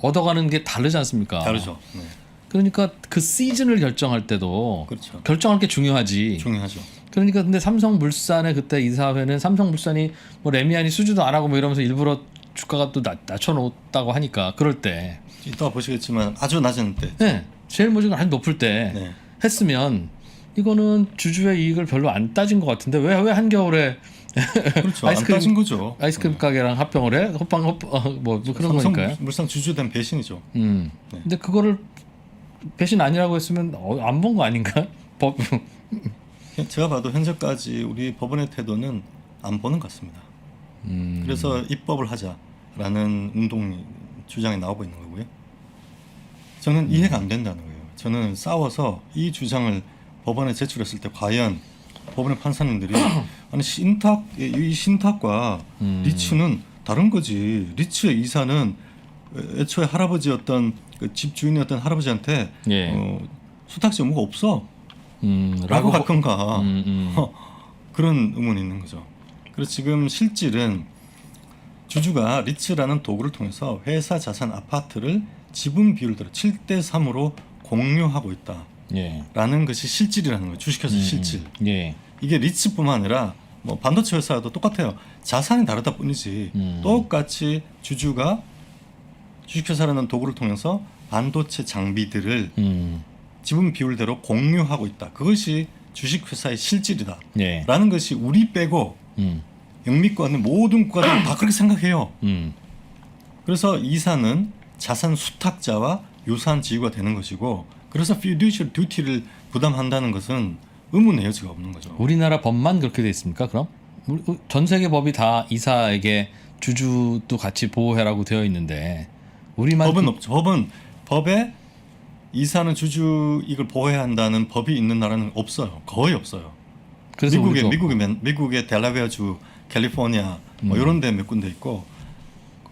얻어가는 게 다르지 않습니까? 다르죠. 네. 그러니까 그 시즌을 결정할 때도 그렇죠. 결정할 게 중요하지. 중요하죠. 그러니까 근데 삼성물산의 그때 이사회는 삼성물산이 뭐 레미안이 수주도 안 하고 뭐 이러면서 일부러 주가가 또 낮춰놓았다고 하니까 그럴 때 이따 보시겠지만 아주 낮은 때. 네, 제일 모지가 아주 높을 때 네. 했으면 이거는 주주의 이익을 별로 안 따진 것 같은데 왜 한겨울에 그렇죠. 안 따진 거죠. 아이스크림 가게랑 합병을 해? 호빵 뭐 그런 거니까요. 물산 주주된 배신이죠. 네. 근데 그거를 배신 아니라고 했으면 안 본 거 아닌가? 법. 제가 봐도 현재까지 우리 법원의 태도는 안 보는 것 같습니다. 그래서 입법을 하자라는 운동 주장이 나오고 있는 거고요. 저는 이해가 안 된다는 거예요. 저는 싸워서 이 주장을 법원에 제출했을 때 과연 법원의 판사님들이 아니 이 신탁과 리츠는 다른 거지. 리츠의 이사는 애초에 할아버지였던 그 집 주인이었던 할아버지한테 예. 수탁지 의무가 없어. 라고 할 건가. 그런 의문이 있는 거죠. 그래서 지금 실질은 주주가 리츠라는 도구를 통해서 회사 자산 아파트를 지분 비율대로 7대3으로 공유하고 있다. 예. 라는 것이 실질이라는 거예요. 주식회사 실질. 예. 이게 리츠뿐만 아니라 뭐 반도체 회사도 똑같아요. 자산이 다르다 뿐이지 똑같이 주주가 주식회사라는 도구를 통해서 반도체 장비들을 지분 비율대로 공유하고 있다. 그것이 주식회사의 실질이다. 예. 라는 것이 우리 빼고 영미권은 모든 국가들은 다 그렇게 생각해요. 그래서 이사는 자산 수탁자와 유사한 지위가 되는 것이고 그래서 fiduciary duty를 부담한다는 것은 의문의 여지가 없는 거죠. 우리나라 법만 그렇게 돼 있습니까? 그럼 전 세계 법이 다 이사에게 주주도 같이 보호해라고 되어 있는데 우리만 법은 없죠. 법에 이사는 주주 이익을 보호해야 한다는 법이 있는 나라는 없어요. 거의 없어요. 그래서 미국의 델라웨어주, 캘리포니아 뭐 이런 데 몇 군데 있고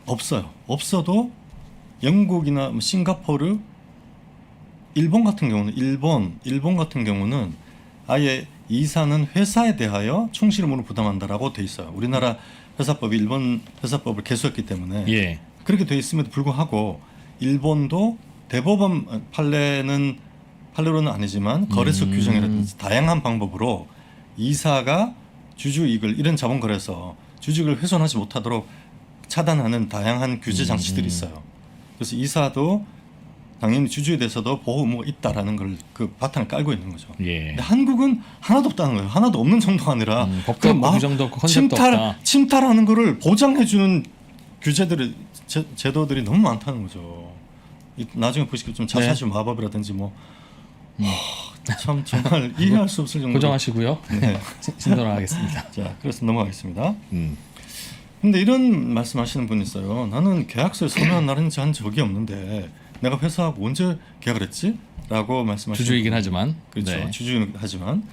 없어요. 없어도 영국이나 싱가포르, 일본 같은 경우는 일본 같은 경우는 아예 이사는 회사에 대하여 충실 의무를 부담한다라고 돼 있어요. 우리나라 회사법이 일본 회사법을 개수했기 때문에 예. 그렇게 돼 있음에도 불구하고 일본도 대법원 판례로는 아니지만 거래소 규정이라든지 다양한 방법으로 이사가 주주 이익을 이런 자본 거래소 주주익을 훼손하지 못하도록 차단하는 다양한 규제 장치들이 있어요. 그래서 이사도 당연히 주주에 대해서도 보호 의무가 있다라는 걸 그 바탕을 깔고 있는 거죠. 예. 근데 한국은 하나도 없다는 거예요. 하나도 없는 정도가 아니라 법도 없고 규정도 없고 컨셉도 없다. 침탈하는 거를 보장해주는 규제들이 제도들이 너무 많다는 거죠. 나중에 보시면 좀 자사주 마법이라든지 뭐 참 정말 이해할 수 없을 정도로 고정하시고요. 네. 신선하겠습니다. 자, 그래서 넘어가겠습니다. 근데 이런 말씀하시는 분이 있어요. 나는 계약서에 서명한 날인지 한 적이 없는데 내가 회사하고 언제 계약을 했지? 라고 말씀하시는 주주이긴 하지만 그렇죠. 네. 주주이긴 하지만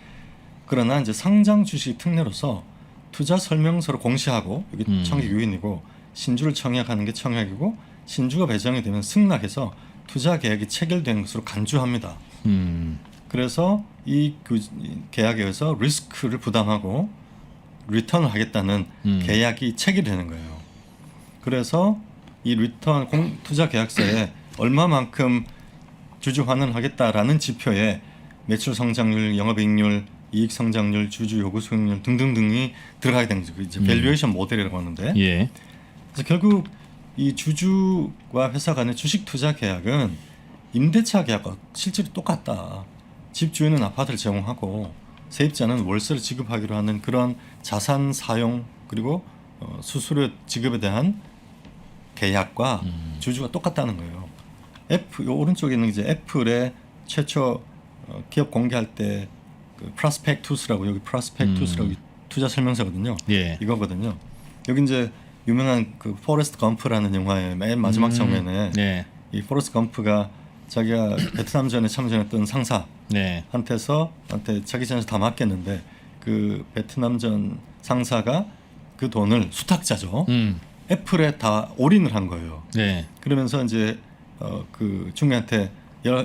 그러나 이제 상장 주식 특례로서 투자 설명서를 공시하고 여기 청약 유인이고 신주를 청약하는 게 청약이고 신주가 배정이 되면 승낙해서 투자 계약이 체결된 것으로 간주합니다. 그래서 이 계약에 의해서 리스크를 부담하고 리턴을 하겠다는 계약이 체결되는 거예요. 그래서 이 리턴 투자 계약서에 얼마만큼 주주 환원을 하겠다라는 지표에 매출 성장률, 영업이익률, 이익 성장률, 주주 요구 수익률 등등등이 들어가게 된 거죠. 이제 밸류에이션 모델이라고 하는데, 예. 그래서 결국 이 주주와 회사 간의 주식 투자 계약은 임대차 계약과 실질이 똑같다. 집주인은 아파트를 제공하고 세입자는 월세를 지급하기로 하는 그런 자산 사용 그리고 수수료 지급에 대한 계약과 주주가 똑같다는 거예요. 요 오른쪽에 있는 이제 애플의 최초 기업 공개할 때 그 프로스펙투스라고 여기 프로스펙투스라고 투자 설명서거든요. 예. 이거거든요. 여기 이제 유명한 그 포레스트 검프라는 영화의 맨 마지막 장면에 네. 이 포레스트 검프가 자기가 베트남전에 참전했던 상사한테서 네. 자기 전에서 다 맡겼는데 그 베트남전 상사가 그 돈을 수탁자죠. 애플에 다 올인을 한 거예요. 네. 그러면서 이제 그 중개한테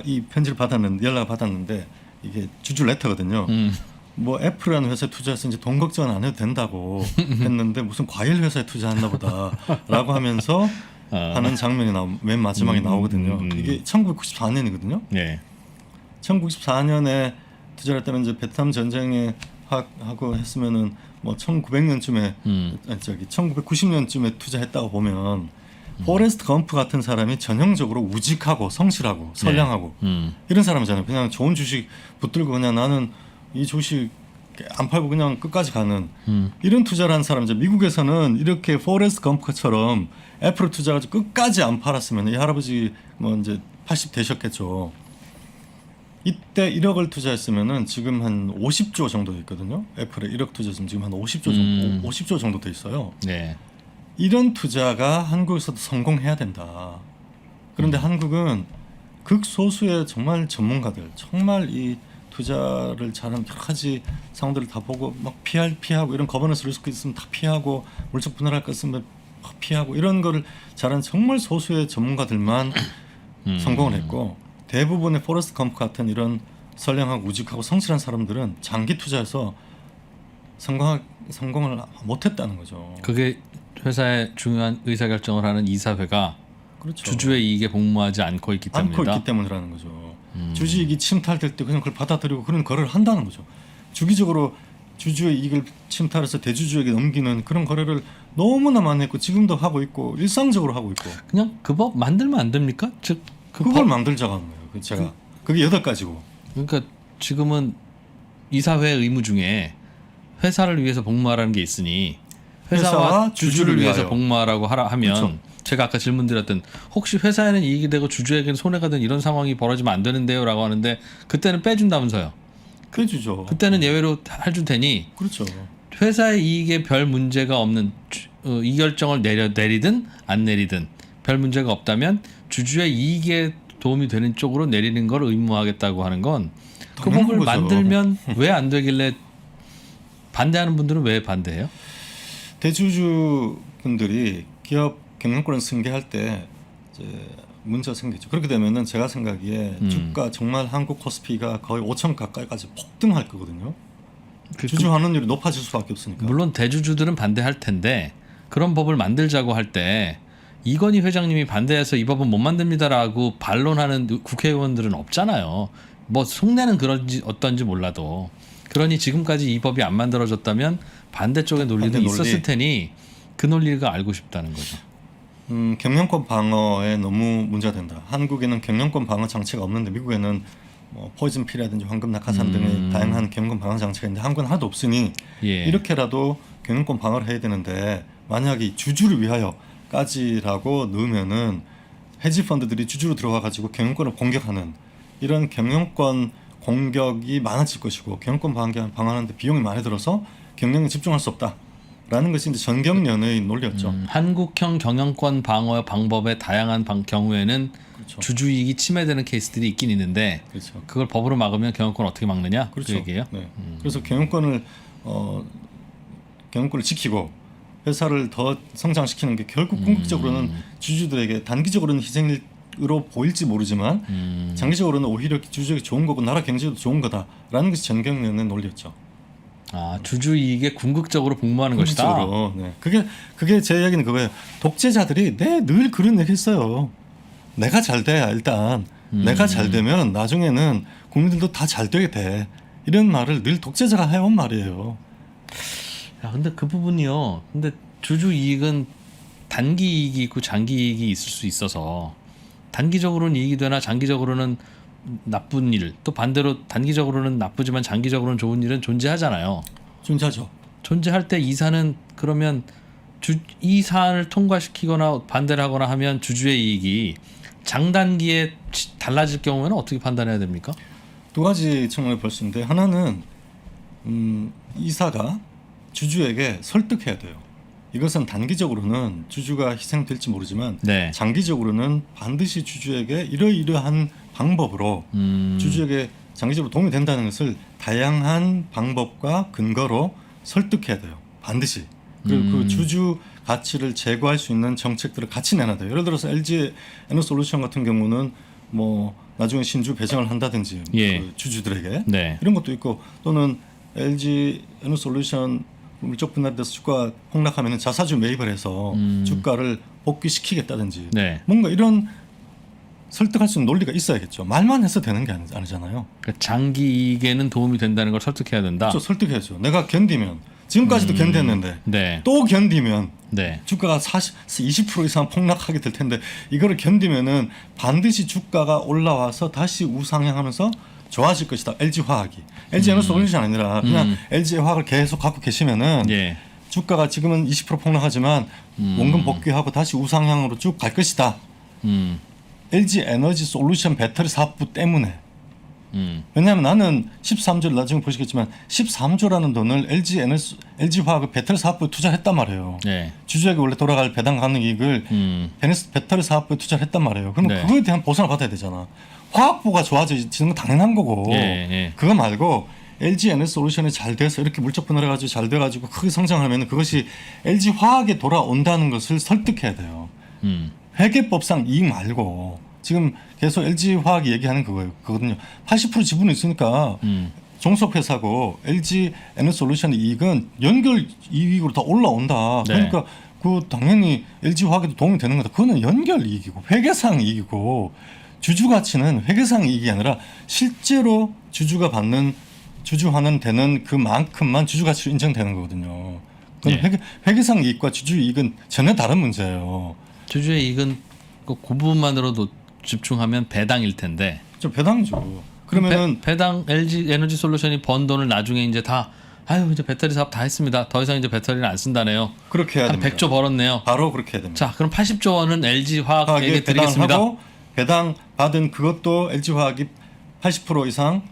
이 편지를 연락을 받았는데 이게 주주 레터거든요. 뭐 애플이라는 회사에 투자해서 이제 돈 걱정 안 해도 된다고 했는데 무슨 과일 회사에 투자했나 보다라고 하면서 하는 장면이 맨 마지막에 나오거든요. 이게 1994년이거든요. 네. 1994년에 투자를 했다면 이제 베트남 전쟁에 하고 했으면은 뭐 1900년쯤에 1990년쯤에 투자했다고 보면 포레스트 검프 같은 사람이 전형적으로 우직하고 성실하고 선량하고 이런 사람이잖아요. 그냥 좋은 주식 붙들고 그냥 나는 이 주식 안 팔고 그냥 끝까지 가는 이런 투자를 한 사람. 이제 미국에서는 이렇게 포레스트 검프처럼 애플을 투자가지고 끝까지 안 팔았으면 이 할아버지 뭐 이제 80 되셨겠죠. 이때 1억을 투자했으면은 지금 한 50조 정도 있거든요. 애플에 1억 투자했으면 지금 한 50조 정도 돼 있어요. 네. 이런 투자가 한국에서도 성공해야 된다. 그런데 한국은 극소수의 정말 전문가들, 정말 이 투자를 잘하는 여러 가지 상황들을 다 보고 막 피하고 이런 거버넌스 리스크 있으면 다 피하고 물적 분할할 것 있으면 막 피하고 이런 거를 잘하는 정말 소수의 전문가들만 성공을 했고 대부분의 포레스트 검프 같은 이런 선량하고 우직하고 성실한 사람들은 장기 투자해서 성공을 못했다는 거죠. 그게 회사의 중요한 의사결정을 하는 이사회가 그렇죠. 주주의 이익에 복무하지 않고 있기 때문이다. 때문이라는 거죠. 주주이익이 침탈될 때 그냥 그걸 받아들이고 그런 거래를 한다는 거죠. 주기적으로 주주의 이익을 침탈해서 대주주에게 넘기는 그런 거래를 너무나 많이 했고 지금도 하고 있고 일상적으로 하고 있고. 그냥 그 법 만들면 안 됩니까? 즉 그걸 만들자고 하는 거예요. 제가 그게 8가지고. 그러니까 지금은 이사회 의무 중에 회사를 위해서 복무하라는 게 있으니 회사와 주주를 위해서 복무하라고 하면 그렇죠. 제가 아까 질문드렸던 혹시 회사에는 이익이 되고 주주에게는 손해가 된 이런 상황이 벌어지면 안 되는데요 라고 하는데 그때는 빼준다면서요. 빼주죠. 그때는 예외로 해줄 테니 그렇죠. 회사의 이익에 별 문제가 없는 이 결정을 내리든 안 내리든 별 문제가 없다면 주주의 이익에 도움이 되는 쪽으로 내리는 걸 의무화하겠다고 하는 건 그 법을 거죠. 만들면 왜 안 되길래 반대하는 분들은 왜 반대해요? 대주주 분들이 기업 경영권을 승계할 때 이제 문제가 생기죠. 그렇게 되면은 제가 생각에 주가 정말 한국 코스피가 거의 5천 가까이까지 폭등할 거거든요. 주주 환원율이 높아질 수밖에 없으니까. 물론 대주주들은 반대할 텐데 그런 법을 만들자고 할 때 이건희 회장님이 반대해서 이 법은 못 만듭니다라고 반론하는 국회의원들은 없잖아요. 뭐 속내는 그런지 어떤지 몰라도 그러니 지금까지 이 법이 안 만들어졌다면 반대쪽의 논리도 있었을 테니 그 논리가 알고 싶다는 거죠. 경영권 방어에 너무 문제가 된다. 한국에는 경영권 방어 장치가 없는데 미국에는 뭐 포이즌 필이라든지 황금 낙하산 등의 다양한 경영권 방어 장치가 있는데 한국은 하나도 없으니 이렇게라도 경영권 방어를 해야 되는데 만약에 주주를 위하여까지라고 넣으면은 헤지 펀드들이 주주로 들어와 가지고 경영권을 공격하는 이런 경영권 공격이 많아질 것이고 경영권 방어하는데 비용이 많이 들어서 경영에 집중할 수 없다라는 것이 이제 전경련의 논리였죠. 한국형 경영권 방어 방법의 다양한 경우에는 그렇죠. 주주이익이 침해되는 케이스들이 있긴 있는데 그렇죠. 그걸 법으로 막으면 경영권 어떻게 막느냐? 그렇죠. 그 얘기예요. 네. 그래서 경영권을 지키고 회사를 더 성장시키는 게 결국 궁극적으로는 주주들에게 단기적으로는 희생으로 보일지 모르지만 장기적으로는 오히려 주주에게 좋은 거고 나라 경제도 좋은 거다라는 것이 전경련의 논리였죠. 아, 주주이익에 궁극적으로 복무하는 것이다. 네. 그게 제 이야기는 그거예요. 독재자들이 늘 그런 얘기 했어요. 내가 잘 돼야 일단 내가 잘 되면 나중에는 국민들도 다 잘 되게 돼. 이런 말을 늘 독재자가 해온 말이에요. 야, 근데 그 부분이요. 근데 주주이익은 단기 이익이 있고 장기 이익이 있을 수 있어서 단기적으로는 이익이 되나 장기적으로는 나쁜 일, 또 반대로 단기적으로는 나쁘지만 장기적으로는 좋은 일은 존재하잖아요. 존재하죠. 존재할 때 이사는 그러면 이 사안을 통과시키거나 반대를 하거나 하면 주주의 이익이 장단기에 달라질 경우에는 어떻게 판단해야 됩니까? 두 가지 측면을 볼 수 있는데 하나는 이사가 주주에게 설득해야 돼요. 이것은 단기적으로는 주주가 희생될지 모르지만 네. 장기적으로는 반드시 주주에게 이러이러한 방법으로 주주에게 장기적으로 도움이 된다는 것을 다양한 방법과 근거로 설득해야 돼요. 반드시. 그리고 그 주주 가치를 제고할 수 있는 정책들을 같이 내놔야 돼요. 예를 들어서 LG 에너솔루션 같은 경우는 뭐 나중에 신주 배정을 한다든지 예. 그 주주들에게 네. 이런 것도 있고 또는 LG 에너솔루션 물적 분할돼서 주가 폭락하면 자사주 매입을 해서 주가를 복귀시키겠다든지 네. 뭔가 이런 설득할 수 있는 논리가 있어야겠죠. 말만 해서 되는 게 아니잖아요. 그러니까 장기 이익에는 도움이 된다는 걸 설득해야 된다. 그렇죠. 설득해야죠. 내가 견디면 지금까지도 견뎠는데 네. 또 견디면 네. 주가가 20% 이상 폭락하게 될 텐데 이거를 견디면은 반드시 주가가 올라와서 다시 우상향하면서 좋아질 것이다. LG화학이. LG에너솔루션이 아니라 그냥 LG화학을 계속 갖고 계시면은 예. 주가가 지금은 20% 폭락하지만 원금 복귀하고 다시 우상향으로 쭉 갈 것이다. LG에너지솔루션 배터리 사업부 때문에. 왜냐하면 나는 13조를 나중에 보시겠지만 13조라는 돈을 LG화학의 배터리 사업부에 투자했단 말이에요. 네. 주주에게 원래 돌아갈 배당 가능 이익을 배터리 사업부에 투자를 했단 말이에요. 그럼 네. 그거에 대한 보상을 받아야 되잖아. 화학부가 좋아지는 건 당연한 거고 예, 예. 그거 말고 LG에너솔루션이 잘 돼서 이렇게 물적 분할해가지고 잘 돼가지고 크게 성장하면 그것이 LG화학에 돌아온다는 것을 설득해야 돼요. 회계법상 이익 말고 지금 계속 LG화학이 얘기하는 그거거든요. 80% 지분이 있으니까 종속회사고 LG에너솔루션의 이익은 연결 이익으로 다 올라온다. 네. 그러니까 그 당연히 LG화학에도 도움이 되는 거다. 그거는 연결 이익이고 회계상 이익이고 주주 가치는 회계상 이익이 아니라 실제로 주주가 받는 주주환원 되는 그만큼만 주주 가치로 인정되는 거거든요. 그건 예. 회계상 이익과 주주 이익은 전혀 다른 문제예요. 주주의 이익은 그 부분만으로도 집중하면 배당일 텐데. 좀 배당이죠. 그러면은 배당 LG 에너지 솔루션이 번 돈을 나중에 이제 다 아유 이제 배터리 사업 다 했습니다. 더 이상 이제 배터리를 안 쓴다네요. 그렇게 해야 한 됩니다. 100조 벌었네요. 바로 그렇게 해야 됩니다. 자, 그럼 80조 원은 LG 화학에게 화학에 드리겠습니다. 배당하고 배당 받은 그것도 LG화학이 80% 이상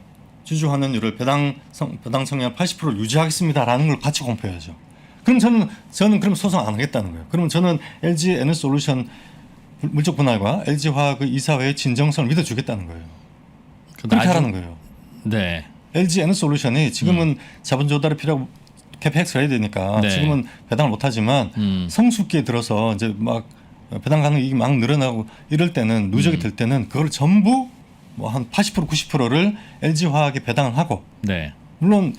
주주 환원율을 배당 성향 80%를 유지하겠습니다라는 걸 같이 공표해야죠. 그럼 저는 그럼 소송 안 하겠다는 거예요. 그러면 저는 LG 에너솔루션 물적 분할과 LG화학의 이사회의 진정성을 믿어주겠다는 거예요. 그렇게 하라는 거예요. 네. LG 에너솔루션이 지금은 자본 조달이 필요하고 캐펙스를 해야 되니까 네. 지금은 배당을 못하지만 성숙기에 들어서 이제 막 배당 가능 이익이 막 늘어나고 이럴 때는 누적이 될 때는 그걸 전부 뭐 한 80% 90%를 LG화학에 배당을 하고 네. 물론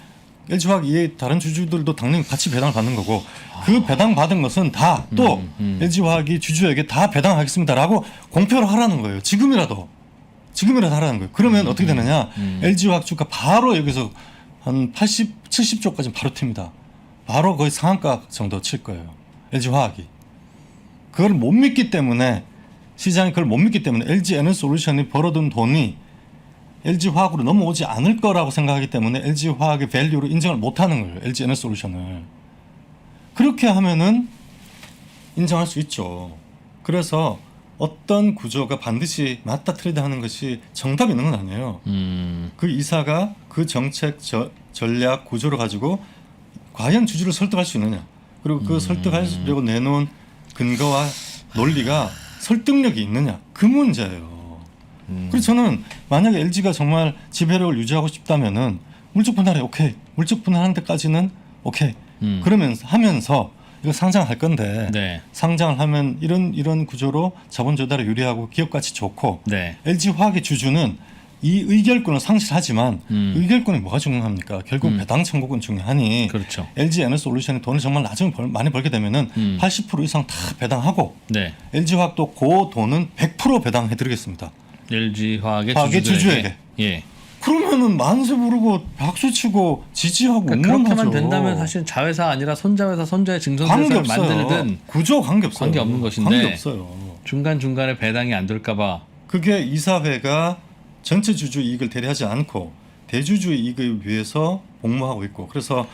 LG화학 이외의 다른 주주들도 당연히 같이 배당을 받는 거고 그 배당 받은 것은 다 또 LG화학이 주주에게 다 배당하겠습니다라고 공표를 하라는 거예요. 지금이라도 하라는 거예요. 그러면 어떻게 되느냐? LG화학 주가 바로 여기서 한 80, 70조까지 바로 튑니다. 바로 거의 상한가 정도 칠 거예요. LG화학이. 그걸 못 믿기 때문에 시장이 그걸 못 믿기 때문에 LG에너솔루션이 벌어둔 돈이 LG화학으로 넘어오지 않을 거라고 생각하기 때문에 LG화학의 밸류로 인정을 못하는 거예요. LG에너솔루션을. 그렇게 하면은 인정할 수 있죠. 그래서 어떤 구조가 반드시 맞다 틀리다 하는 것이 정답이 있는 건 아니에요. 그 이사가 그 정책 전략 구조를 가지고 과연 주주를 설득할 수 있느냐. 그리고 그 설득하려고 내놓은 근거와 논리가 설득력이 있느냐. 그 문제예요. 그래서 저는 만약에 LG가 정말 지배력을 유지하고 싶다면은 물적 분할에 오케이. 물적 분할하는 데까지는 오케이. 그러면서 하면서 이거 상장할 건데 네. 상장을 하면 이런 구조로 자본 조달에 유리하고 기업 가치 좋고 네. LG화학의 주주는 이 의결권을 상실하지만 의결권이 뭐가 중요합니까? 결국 배당 청구권 중요하니 그렇죠. LG에너솔루션이 돈을 정말 나중에 많이 벌게 되면은 80% 이상 다 배당하고 네. LG화학도 그 돈은 100% 배당해드리겠습니다. LG 화학의 화학의 주주에게. 예. 그러면은 만세 부르고 박수치고 지지하고 그러니까 응원하죠. 그렇게만 된다면 사실 자회사 아니라 손자회사 손자의 관계 증손회사를 없어요. 만들든 구조 관계 없어요. 관계 없는 것인데 관계 없어요. 중간 중간에 배당이 안 될까봐. 그게 이사회가 전체 주주 이익을 대리하지 않고 대주주의 이익을 위해서 복무하고 있고 그래서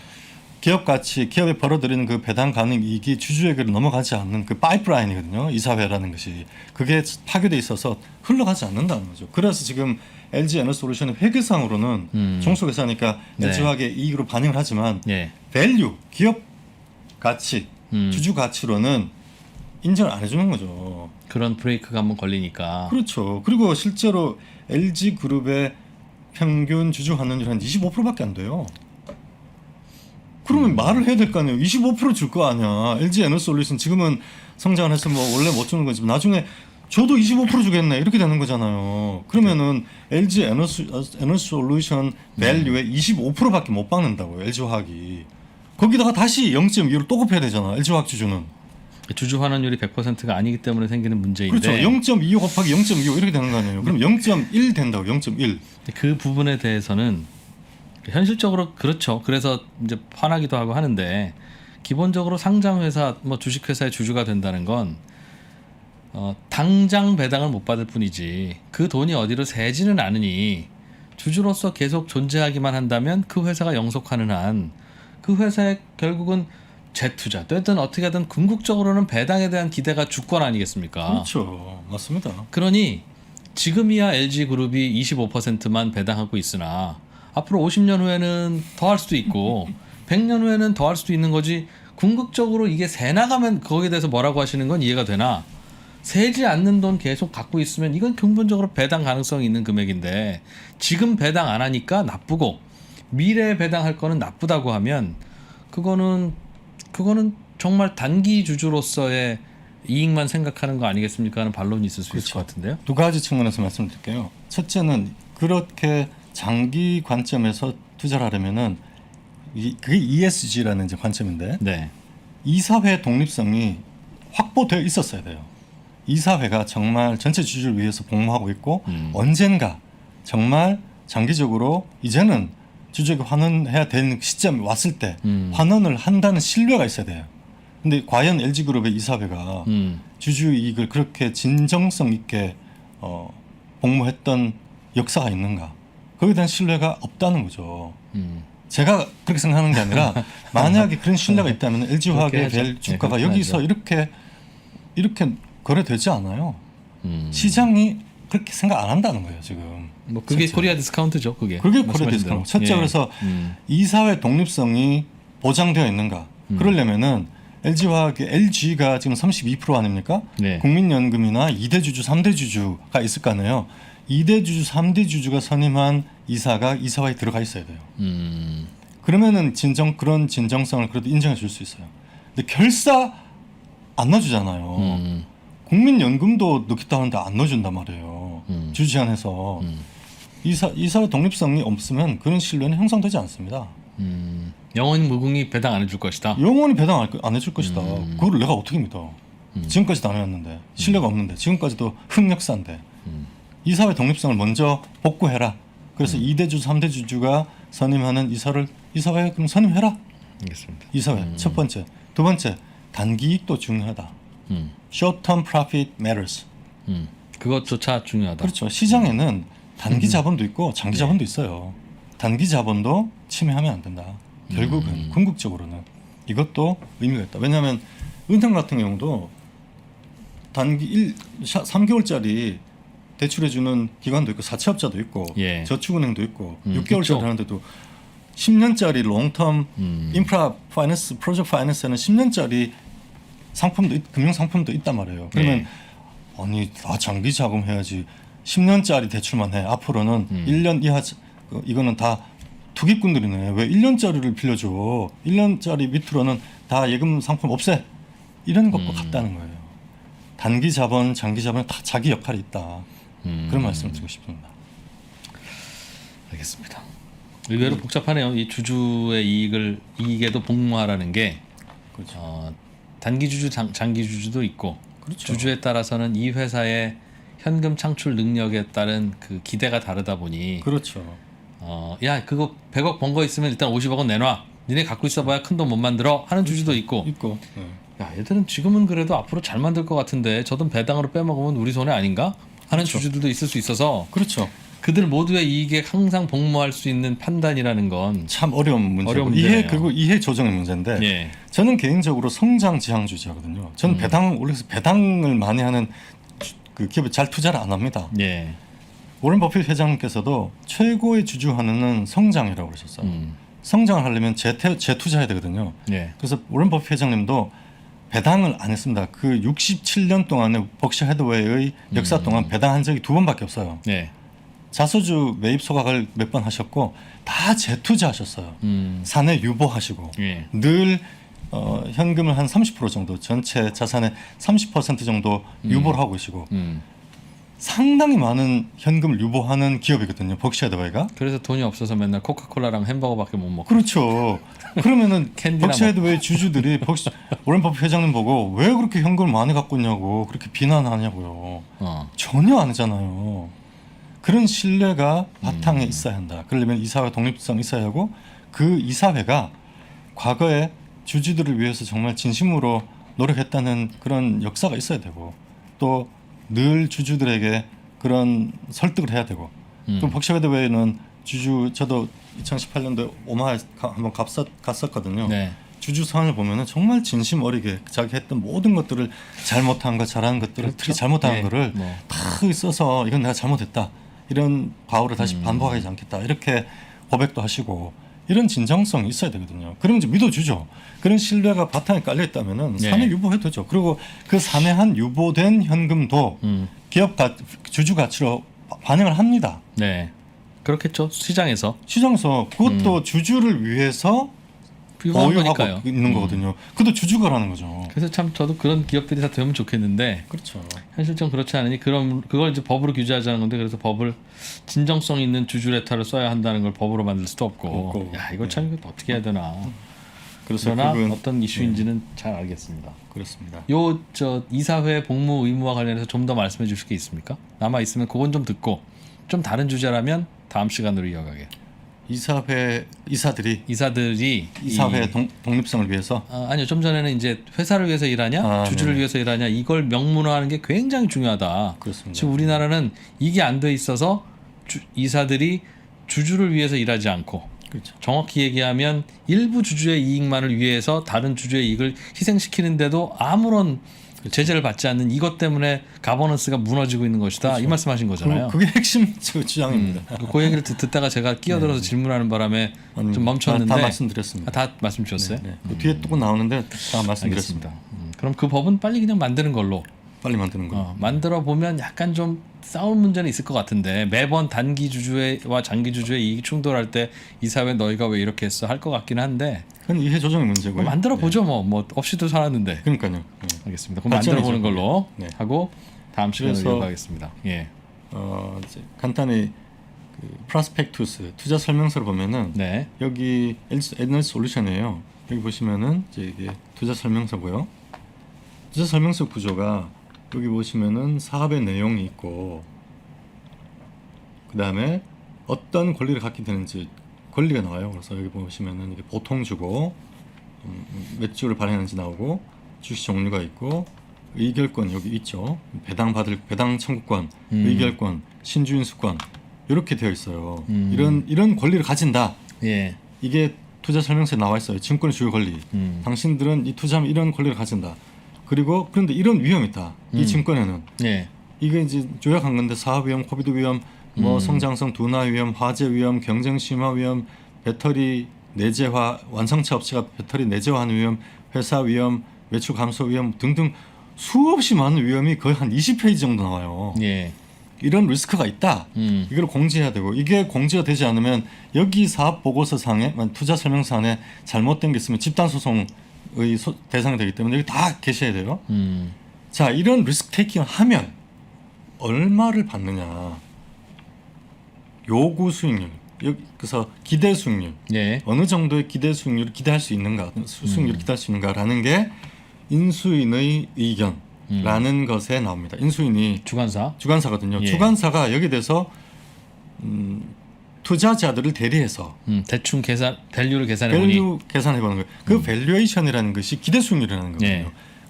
기업 가치 기업에 벌어들이는 그 배당 가능 이익이 주주에게로 넘어가지 않는 그 파이프라인이거든요. 이사회라는 것이 그게 파괴돼 있어서 흘러가지 않는다는 거죠. 그래서 지금 LG에너솔루션의 회계상으로는 종속회사니까 네. LG화학의 이익으로 반영을 하지만 예. 밸류 기업 가치 주주 가치로는 인정을 안 해주는 거죠. 그런 브레이크가 한번 걸리니까. 그렇죠. 그리고 실제로 LG그룹의 평균 주주 환원율 한 25%밖에 안 돼요. 그러면 말을 해야 될 거 아니에요. 25%줄 거 아니야. LG 에너솔루션 지금은 성장을 해서 뭐 원래 못 주는 거지. 나중에 저도 25% 주겠네. 이렇게 되는 거잖아요. 그러면은 LG 에너솔루션 밸류에 25%밖에 못 받는다고요. LG화학이. 거기다가 다시 0.25를 또 곱해야 되잖아. LG화학 주주는. 주주 환원율이 100%가 아니기 때문에 생기는 문제인데. 그렇죠. 0.25 곱하기 0.25 이렇게 되는 거 아니에요. 그럼 0.1 된다고. 0.1. 그 부분에 대해서는 현실적으로 그렇죠. 그래서 이제 화나기도 하고 하는데 기본적으로 상장 회사 뭐 주식 회사의 주주가 된다는 건 당장 배당을 못 받을 뿐이지 그 돈이 어디로 새지는 않으니 주주로서 계속 존재하기만 한다면 그 회사가 영속하는 한 그 회사에 결국은 재투자 되든 어떻게든 궁극적으로는 배당에 대한 기대가 주권 아니겠습니까? 그렇죠. 맞습니다. 그러니 지금이야 LG그룹이 25%만 배당하고 있으나 앞으로 50년 후에는 더 할 수도 있고 100년 후에는 더 할 수도 있는 거지 궁극적으로 이게 새 나가면 거기에 대해서 뭐라고 하시는 건 이해가 되나 새지 않는 돈 계속 갖고 있으면 이건 근본적으로 배당 가능성이 있는 금액인데 지금 배당 안 하니까 나쁘고 미래에 배당할 거는 나쁘다고 하면 그거는 정말 단기 주주로서의 이익만 생각하는 거 아니겠습니까 하는 반론이 있을 수 있을 것 같은데요. 두 가지 측면에서 말씀드릴게요. 첫째는 그렇게 장기 관점에서 투자를 하려면은 그게 ESG라는 이제 관점인데 네. 이사회 독립성이 확보되어 있었어야 돼요. 이사회가 정말 전체 주주를 위해서 복무하고 있고 언젠가 정말 장기적으로 이제는 주주에게 환원해야 되는 시점이 왔을 때 환원을 한다는 신뢰가 있어야 돼요. 근데 과연 LG그룹의 이사회가 주주 이익을 그렇게 진정성 있게 복무했던 역사가 있는가? 거기에 대한 신뢰가 없다는 거죠. 제가 그렇게 생각하는 게 아니라 만약에 그런 신뢰가 있다면 LG화학의 벨 주가가 여기서 이렇게 거래되지 않아요. 시장이 그렇게 생각 안 한다는 거예요 지금. 뭐 그게 첫째. 코리아 디스카운트죠. 그게 코리아 디스카운트. 첫째 그래서 이사회 독립성이 보장되어 있는가? 그러려면은 LG가 지금 32% 아닙니까? 네. 국민연금이나 2대 주주, 3대 주주가 있을 거 아니에요. 2대 주주, 3대 주주가 선임한 이사가 이사회에 들어가 있어야 돼요. 그러면은 그런 진정성을 그래도 인정해 줄 수 있어요. 근데 결사 안 넣어주잖아요. 국민연금도 넣겠다 하는데 안 넣어준단 말이에요. 주주 제한해서. 이사회 독립성이 없으면 그런 신뢰는 형성되지 않습니다. 영원히 무궁히 배당 안 해줄 것이다. 영원히 배당 안 해줄 것이다. 그걸 내가 어떻게 믿어? 지금까지도 안 해왔는데 신뢰가 없는데 지금까지도 흑역사인데 이사회 독립성을 먼저 복구해라. 그래서 2대 주주, 3대 주주가 선임하는 이사회 그럼 선임해라. 알겠습니다. 이사회 첫 번째. 두 번째 단기 이익도 중요하다. Short term profit matters. 그것조차 중요하다. 그렇죠. 시장에는 단기 자본도 있고 장기 자본도 있어요. 단기 자본도 침해하면 안 된다. 결국은 궁극적으로는 이것도 의미가 있다. 왜냐하면 은행 같은 경우도 단기 3개월짜리 대출해주는 기관도 있고 사채업자도 있고 예. 저축은행도 있고 6개월짜리 있죠. 하는데도 10년짜리 롱텀 인프라 파이낸스, 프로젝트 파이낸스에는 10년짜리 금융 상품도 있단 말이에요. 그러면 아니 다 장기 자금해야지 10년짜리 대출만 해. 앞으로는 1년 이하 이거는 다 투기꾼들이네. 왜 1년짜리를 빌려줘? 1년짜리 밑으로는 다 예금 상품 없애. 이런 것과 같다는 거예요. 단기 자본, 장기 자본은 다 자기 역할이 있다. 그런 말씀을 드리고 싶습니다. 알겠습니다. 의외로 복잡하네요. 이 주주의 이익에도 복무하라는 게 그렇죠. 단기 주주, 장기 주주도 있고 그렇죠. 주주에 따라서는 이 회사의 현금 창출 능력에 따른 그 기대가 다르다 보니 그렇죠. 야 그거 100억 번 거 있으면 일단 50억은 내놔. 니네 갖고 있어봐야 큰 돈 못 만들어 하는 주주도 있고. 네. 야 얘들은 지금은 그래도 앞으로 잘 만들 것 같은데 저 돈 배당으로 빼먹으면 우리 손해 아닌가 하는 그렇죠. 주주들도 있을 수 있어서 그렇죠. 그들 모두의 이익에 항상 복무할 수 있는 판단이라는 건 참 어려운 문제고 어려운 문제네요. 그리고 이해 조정의 문제인데 예. 저는 개인적으로 성장 지향주의자거든요. 저는 원래 배당을 많이 하는 그 기업에 잘 투자를 안 합니다. 예. 워런 버핏 회장님께서도 최고의 주주 환원은 성장이라고 그러셨어요. 성장을 하려면 재투자해야 되거든요. 예. 그래서 워런 버핏 회장님도 배당을 안 했습니다. 그 67년 동안의 벅셔 헤드웨이의 역사 동안 배당한 적이 2번밖에 없어요. 예. 자소주 매입 소각을 몇 번 하셨고 다 재투자하셨어요. 사내 유보하시고 예. 늘 현금을 한 30% 정도 전체 자산의 30% 정도 유보를 하고 계시고 상당히 많은 현금을 유보하는 기업이거든요. 벅시아 헤드웨이가. 그래서 돈이 없어서 맨날 코카콜라랑 햄버거밖에 못 먹고. 그렇죠. 그러면은 캔디나 벅시아 헤드웨이 주주들이 오렌 버핏 회장님 보고 왜 그렇게 현금을 많이 갖고 있냐고 그렇게 비난하냐고요. 전혀 안 하잖아요. 그런 신뢰가 바탕에 있어야 한다. 그러려면 이사회 독립성이 있어야 하고 그 이사회가 과거에 주주들을 위해서 정말 진심으로 노력했다는 그런 역사가 있어야 되고 또 늘 주주들에게 그런 설득을 해야 되고 또 벅시아 헤드웨이는 주주 저도 2018년도에 오마에 한번 갔었거든요. 네. 주주 상을 보면은 정말 진심 어리게 자기 했던 모든 것들을 잘못한 거 잘하는 것들을 특히 잘못한 네. 거를 뭐. 다 써서 이건 내가 잘못했다 이런 바울을 다시 반복하지 않겠다 이렇게 고백도 하시고 이런 진정성이 있어야 되거든요. 그러면 이제 믿어주죠. 그런 신뢰가 바탕에 깔려 있다면은 네. 사내 유보해도 되죠. 그리고 그 사내한 유보된 현금도 기업 주주 가치로 반영을 합니다. 네. 그렇겠죠. 시장에서. 시장에서 그것도 주주를 위해서 유보한 보유하고 거니까요. 있는 거거든요. 그것도 주주가라는 거죠. 그래서 참 저도 그런 기업들이 다 되면 좋겠는데 그렇죠. 현실적으로 그렇지 않으니 그걸 이제 법으로 규제하자는 건데 그래서 법을 진정성 있는 주주 레터를 써야 한다는 걸 법으로 만들 수도 없고. 야 이거 참 이거 어떻게 해야 되나. 그래서 그러나 그건 어떤 이슈인지는 잘 알겠습니다. 그렇습니다. 요 저 이사회 복무 의무와 관련해서 좀 더 말씀해 주실 게 있습니까? 남아 있으면 그건 좀 듣고 좀 다른 주제라면 다음 시간으로 이어가게. 이사들이 이사들이 이사회 독립성을 위해서 아니요 좀 전에는 이제 회사를 위해서 일하냐 주주를 네네. 위해서 일하냐 이걸 명문화하는 게 굉장히 중요하다. 그렇습니다. 지금 우리나라는 이게 안 돼 있어서 이사들이 주주를 위해서 일하지 않고 그렇죠. 정확히 얘기하면 일부 주주의 이익만을 위해서 다른 주주의 이익을 희생시키는데도 아무런 제재를 받지 않는 이것 때문에 가버넌스가 무너지고 있는 것이다. 그렇죠. 이 말씀하신 거잖아요. 그게 핵심 주장입니다. 그 얘기를 듣다가 제가 끼어들어서 질문하는 바람에 좀 멈췄는데 다 말씀드렸습니다. 다 말씀 주셨어요? 네. 그 뒤에 또 나오는데 다 말씀드렸습니다. 알겠습니다. 그럼 그 법은 빨리 그냥 만드는 걸로 빨리 만드는 거. 만들어 보면 약간 좀 싸울 문제는 있을 것 같은데 매번 단기 주주와 장기 주주의 이익이 충돌할 때 이사회 너희가 왜 이렇게 했어 할 것 같기는 한데 그건 이해 조정의 문제고요. 만들어 보죠 뭐 없이도 살았는데. 그러니까요. 네. 알겠습니다. 그럼 만들어 보는 걸로 네. 하고 다음 시간에 그래서 이어가겠습니다. 예. 이제 간단히 그 프로스펙투스 투자 설명서를 보면은 네. 여기 에너지 솔루션이에요. 여기 보시면은 이제 이게 투자 설명서고요. 투자 설명서 구조가 여기 보시면은 사업의 내용이 있고 그 다음에 어떤 권리를 갖게 되는지 권리가 나와요. 그래서 여기 보시면은 이게 보통주고 몇 주를 발행하는지 나오고 주식 종류가 있고 의결권 여기 있죠. 배당 청구권, 의결권, 신주인수권 이렇게 되어 있어요. 이런 권리를 가진다. 예. 이게 투자 설명서에 나와 있어요. 증권의 주요 권리. 당신들은 이 투자하면 이런 권리를 가진다. 그리고 그런데 이런 위험이 있다. 이 증권에는 예. 이게 이제 조약한 건데 사업 위험, 코비드 위험, 뭐 성장성 둔화 위험, 화재 위험, 경쟁 심화 위험, 배터리 내재화, 완성차 업체가 배터리 내재화하는 위험, 회사 위험, 매출 감소 위험 등등 수없이 많은 위험이 거의 한 20페이지 정도 나와요. 예. 이런 리스크가 있다. 이걸 공지해야 되고 이게 공지가 되지 않으면 여기 사업 보고서상에 투자 설명서안에 잘못된 게 있으면 집단 소송의 대상이 되기 때문에 여기 다 게시해야 돼요. 자, 이런 리스크 테이킹을 하면 얼마를 받느냐? 요구 수익률. 그래서 기대 수익률. 예. 어느 정도의 기대 수익률을 기대할 수 있는가? 수익률을 기대할 수 있는가라는 게 인수인의 의견라는 것에 나옵니다. 인수인이 주관사거든요. 예. 주관사가 여기에 대해서 투자자들을 대리해서 대충 밸류를 계산해 보니 밸류 계산해 보는 거예요. 그 밸류에이션이라는 것이 기대 수익률이라는 거거든요. 예.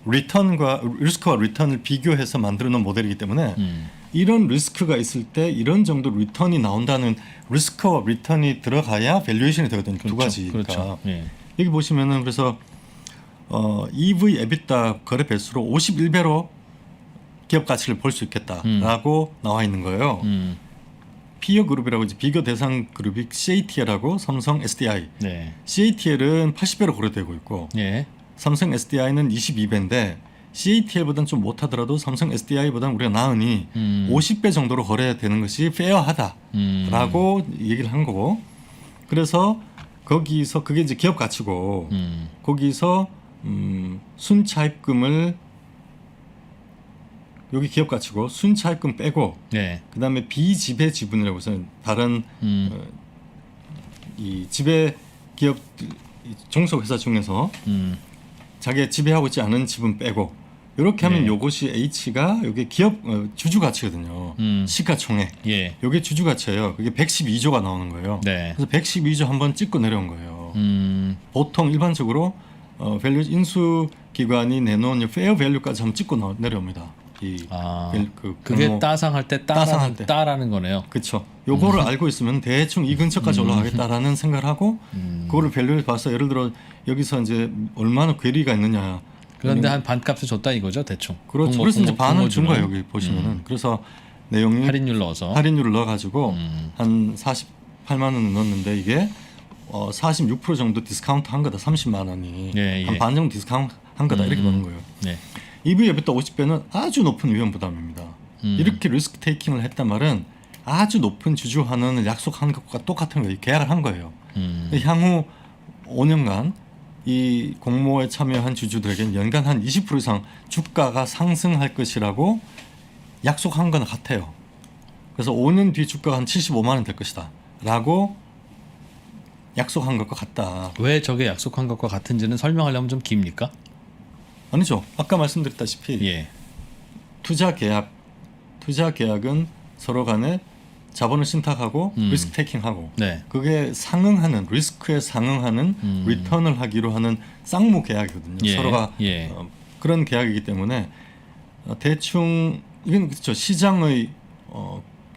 리스크와 리턴을 비교해서 만들어 놓은 모델이기 때문에 이런 리스크가 있을 때 이런 정도 리턴이 나온다는 리스크와 리턴이 들어가야 밸류에이션이 되거든요. 그렇죠. 두 가지가. 그렇죠. 예. 여기 보시면은 그래서 EV EBITDA 거래 배수로 51배로 기업 가치를 볼 수 있겠다라고 나와 있는 거예요. 피어 그룹이라고 이제 비교 대상 그룹이 CATL하고 삼성 SDI. 네. CATL은 80배로 거래되고 있고 예. 삼성 SDI는 22배인데 CATL보다는 좀 못하더라도 삼성 SDI보다는 우리가 나으니 50배 정도로 거래되는 것이 페어하다라고 얘기를 한 거고 그래서 거기서 그게 이제 기업 가치고 거기서 순차입금을 여기 기업 가치고 순차입금 빼고 네. 그다음에 비지배 지분이라고 해서 다른 이 지배 기업 종속회사 중에서 자기가 지배하고 있지 않은 지분 빼고 이렇게 하면 네. 요것이 H가 여기 기업 주주 가치거든요. 시가총액. 예. 요게 주주 가치예요. 그게 112조가 나오는 거예요. 네. 그래서 112조 한번 찍고 내려온 거예요. 보통 일반적으로 밸류 인수 기관이 내놓은 페어 밸류까지 한번 찍고 내려옵니다. 그게 따상할 때 따라는 거네요. 그렇죠. 요거를 알고 있으면 대충 이 근처까지 올라가겠다라는 생각을 하고 그거를 밸류를 봐서 예를 들어 여기서 이제 얼마나 괴리가 있느냐. 그런데 한 반값을 줬다 이거죠, 대충. 그렇죠. 그래서 이제 반을 준 거예요, 여기 보시면은. 그래서 내용이 할인율 넣어서 할인율을 넣어가지고 한 48만 원을 넣었는데 이게 46% 정도 디스카운트 한 거다. 30만 원이 예, 예. 한 반 정도 디스카운트 한 거다 이렇게 보는 거예요. 네. EV EBITDA 50배는 아주 높은 위험 부담입니다. 이렇게 리스크 테이킹을 했단 말은 아주 높은 주주 환원을 약속한 것과 똑같은 거예요. 계약을 한 거예요. 향후 5년간 이 공모에 참여한 주주들에게는 연간 한 20% 이상 주가가 상승할 것이라고 약속한 건 같아요. 그래서 5년 뒤 주가가 한 75만 원 될 것이다 라고 약속한 것과 같다. 왜 저게 약속한 것과 같은지는 설명하려면 좀 깁니까? 아니죠. 아까 말씀드렸다시피 예. 투자 계약은 서로 간에 자본을 신탁하고 리스크 테이킹하고 네. 그게 상응하는 리스크에 상응하는 리턴을 하기로 하는 쌍무 계약이거든요. 예. 서로가 예. 그런 계약이기 때문에 대충 이건 그렇죠.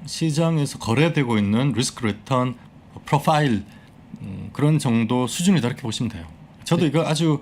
시장에서 거래되고 있는 리스크 리턴 프로파일 그런 정도 수준이다 이렇게 보시면 돼요. 저도 이거 아주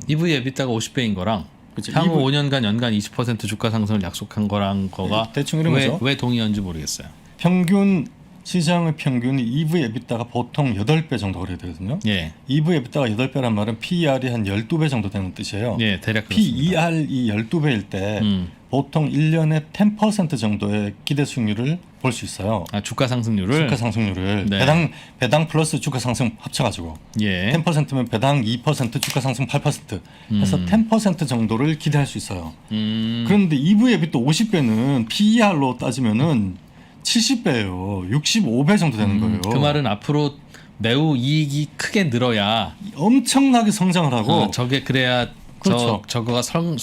EV EBITDA가 50배인 거랑 그렇죠. 향후 5년간 연간 20% 주가 상승을 약속한 거랑 거가 대충 이런 거죠. 왜 동의하는지 모르겠어요. 평균 시장의 평균이 EV EBITDA가 보통 8배 정도 거래되거든요. 예. EV EBITDA가 8배란 말은 PER이 한 12배 정도 되는 뜻이에요. 예, 대략 그렇습니다. PER이 12배일 때 보통 1년에 10% 정도의 기대 수익률을 볼 수 있어요. 주가 상승률을 주가 상승률을 네. 배당 플러스 주가 상승 합쳐가지고 예. 10%면 배당 2% 주가 상승 8% 해서 10% 정도를 기대할 수 있어요. 그런데 EV EBITDA 50배는 PER로 따지면은 70배예요. 65배 정도 되는 거예요. 그 말은 앞으로 매우 이익이 크게 늘어야 엄청나게 성장을 하고 저게 그래야 그렇죠. 저거가 설명이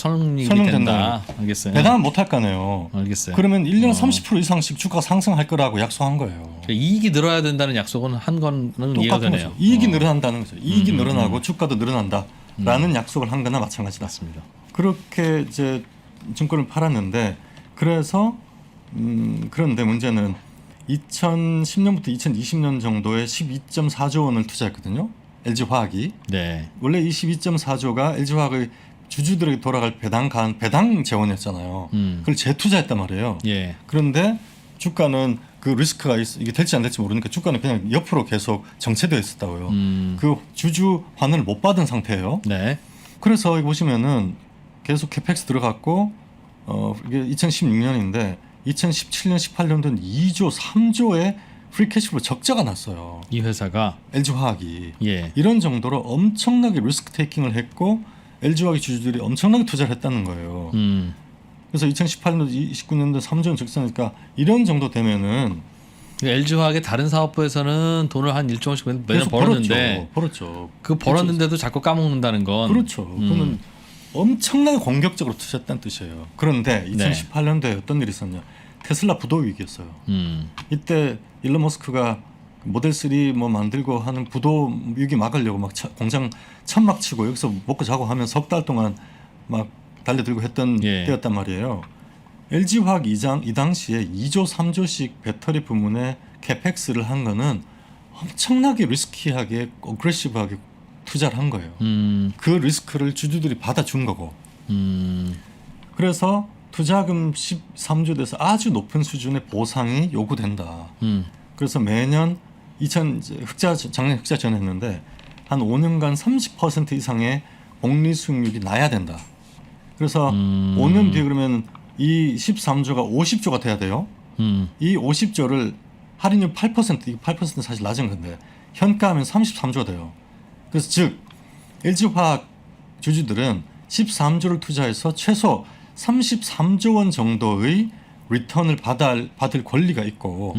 설명된다. 된다. 알겠어요. 배당은 못할 거네요. 알겠어요. 그러면 1년에 30% 이상씩 주가가 상승할 거라고 약속한 거예요. 그러니까 이익이 늘어야 된다는 약속은 한 거는 이해가 똑같은 되네요. 거죠. 이익이 늘어난다는 거죠. 이익이 늘어나고 주가도 늘어난다라는 약속을 한 거나 마찬가지다. 맞습니다. 그렇게 이제 증권을 팔았는데 그래서 그런데 문제는 2010년부터 2020년 정도에 12.4조 원을 투자했거든요. LG화학이. 네. 원래 이 12.4조가 LG화학의 주주들에게 돌아갈 배당 재원이었잖아요. 그걸 재투자했단 말이에요. 예. 그런데 주가는 그 리스크가 이게 될지 안 될지 모르니까 주가는 그냥 옆으로 계속 정체되어 있었다고요. 그 주주 환원을 못 받은 상태예요. 네. 그래서 여기 보시면은 계속 캐펙스 들어갔고 이게 2016년인데 2017년 18년도는 2조 3조의 프리캐시플로 적자가 났어요. 이 회사가 LG화학이 예. 이런 정도로 엄청나게 리스크 테이킹을 했고 LG화학의 주주들이 엄청나게 투자를 했다는 거예요. 그래서 2018년도 19년도 3조는 적자니까 이런 정도 되면은 LG화학의 다른 사업부에서는 돈을 한 1조원씩 매년 계속 벌었는데 벌었죠. 그 벌었는데도 자꾸 까먹는다는 건 그렇죠. 그러면 엄청나게 공격적으로 투자했다는 뜻이에요. 그런데 2018년도에 어떤 일이 있었냐? 테슬라 부도 위기였어요. 이때 일론 머스크가 모델 3 뭐 만들고 하는 부도 위기 막으려고 막 공장 천막 치고 여기서 먹고 자고 하면 석 달 동안 막 달려들고 했던 때였단 말이에요. LG화학 이 당시에 2조 3조씩 배터리 부문에 캐펙스를 한 거는 엄청나게 리스키하게 어그레시브하게 투자를 한 거예요. 그 리스크를 주주들이 받아준 거고. 그래서 투자금 13조 돼서 아주 높은 수준의 보상이 요구된다. 그래서 매년 작년 흑자 전했는데 한 5년간 30% 이상의 복리 수익률이 나야 된다. 그래서 5년 뒤에 그러면 이 13조가 50조가 돼야 돼요. 이 50조를 할인율 8%, 이 8%는 사실 낮은 건데 현가하면 33조가 돼요. 그래서 즉 LG화학 주주들은 13조를 투자해서 최소 33조 원 정도의 리턴을 받을 권리가 있고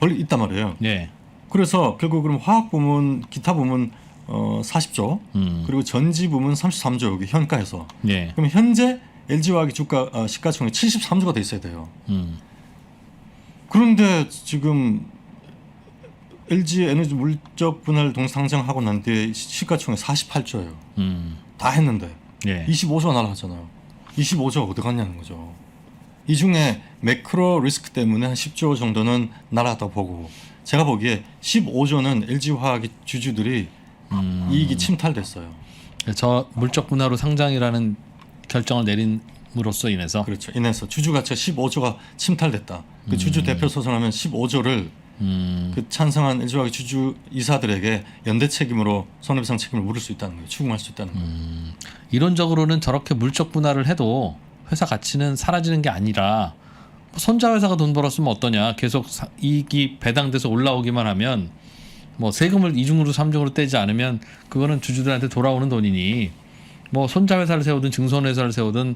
있단 말이에요. 네. 그래서 결국 그럼 화학 부문, 기타 부문 40조 그리고 전지 부문 33조 여기 현가에서. 네. 그럼 현재 LG화학의 주가 시가총액 73조가 돼 있어야 돼요. 그런데 지금 LG 에너지 물적 분할 동상장하고 난 뒤에 시가총액 48조예요. 다 했는데 네. 25조가 날아갔잖아요. 25조가 어디 갔냐는 거죠. 이 중에 매크로 리스크 때문에 한 10조 정도는 날아갔다고 보고 제가 보기에 15조는 LG화학 주주들이 이익이 침탈됐어요. 저 물적 분할로 상장이라는 결정을 내림으로써 인해서 그렇죠. 인해서 주주 가치가 15조가 침탈됐다. 그 주주 대표 소송하면 15조를 그 찬성한 LG화학 주주 이사들에게 연대 책임으로 손해배상 책임을 물을 수 있다는 거예요. 추궁할 수 있다는 거예요. 이론적으로는 저렇게 물적 분할을 해도 회사 가치는 사라지는 게 아니라 손자 회사가 돈 벌었으면 어떠냐, 계속 이익이 배당돼서 올라오기만 하면 뭐 세금을 이중으로 삼중으로 떼지 않으면 그거는 주주들한테 돌아오는 돈이니 뭐 손자 회사를 세우든 증손 회사를 세우든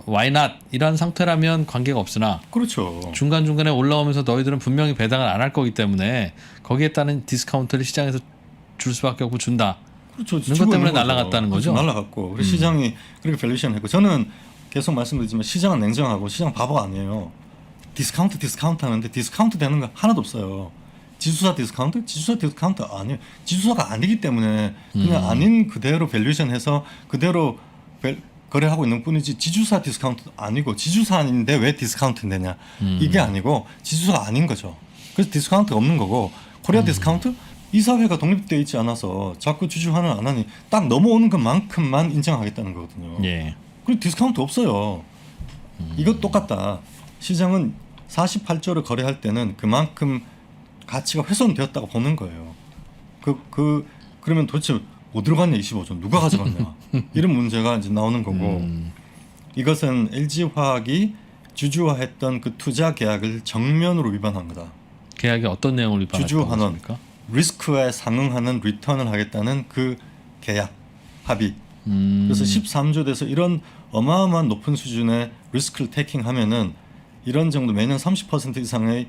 why not 이런 상태라면 관계가 없으나 그렇죠. 중간중간에 올라오면서 너희들은 분명히 배당을 안 할 거기 때문에 거기에 따른 디스카운트를 시장에서 줄 수밖에 없고 준다. 그렇죠. 그것 때문에 날아갔다는 거죠. 날아갔고 그래서 시장이 그렇게 밸류에이션 했고 저는 계속 말씀드리지만 시장은 냉정하고 시장 바보가 아니에요. 디스카운트 하는데 디스카운트 되는 거 하나도 없어요. 지수사 디스카운트? 지수사 디스카운트 아니에요. 지수사가 아니기 때문에 그냥 아닌 그대로 밸류에이션해서 그대로 거래하고 있는 뿐이지 지주사 디스카운트 아니고 지주사인데 왜 디스카운트 되냐 이게 아니고 지주사가 아닌 거죠. 그래서 디스카운트가 없는 거고 코리아 디스카운트 이사회가 독립되어 있지 않아서 자꾸 주주 환원 안 하니 딱 넘어오는 것만큼만 인정하겠다는 거거든요. 예. 그리고 디스카운트 없어요. 이거 똑같다. 시장은 48조를 거래할 때는 그만큼 가치가 훼손되었다고 보는 거예요. 그러면 도대체 어디로 갔냐 25조 누가 가져갔냐 이런 문제가 이제 나오는 거고 이것은 LG화학이 주주화했던 그 투자 계약을 정면으로 위반한 거다. 계약이 어떤 내용을 위반했다고 주주 환원, 하십니까? 리스크에 상응하는 리턴을 하겠다는 그 계약 합의. 그래서 13조 돼서 이런 어마어마한 높은 수준의 리스크를 테이킹하면은 이런 정도 매년 30% 이상의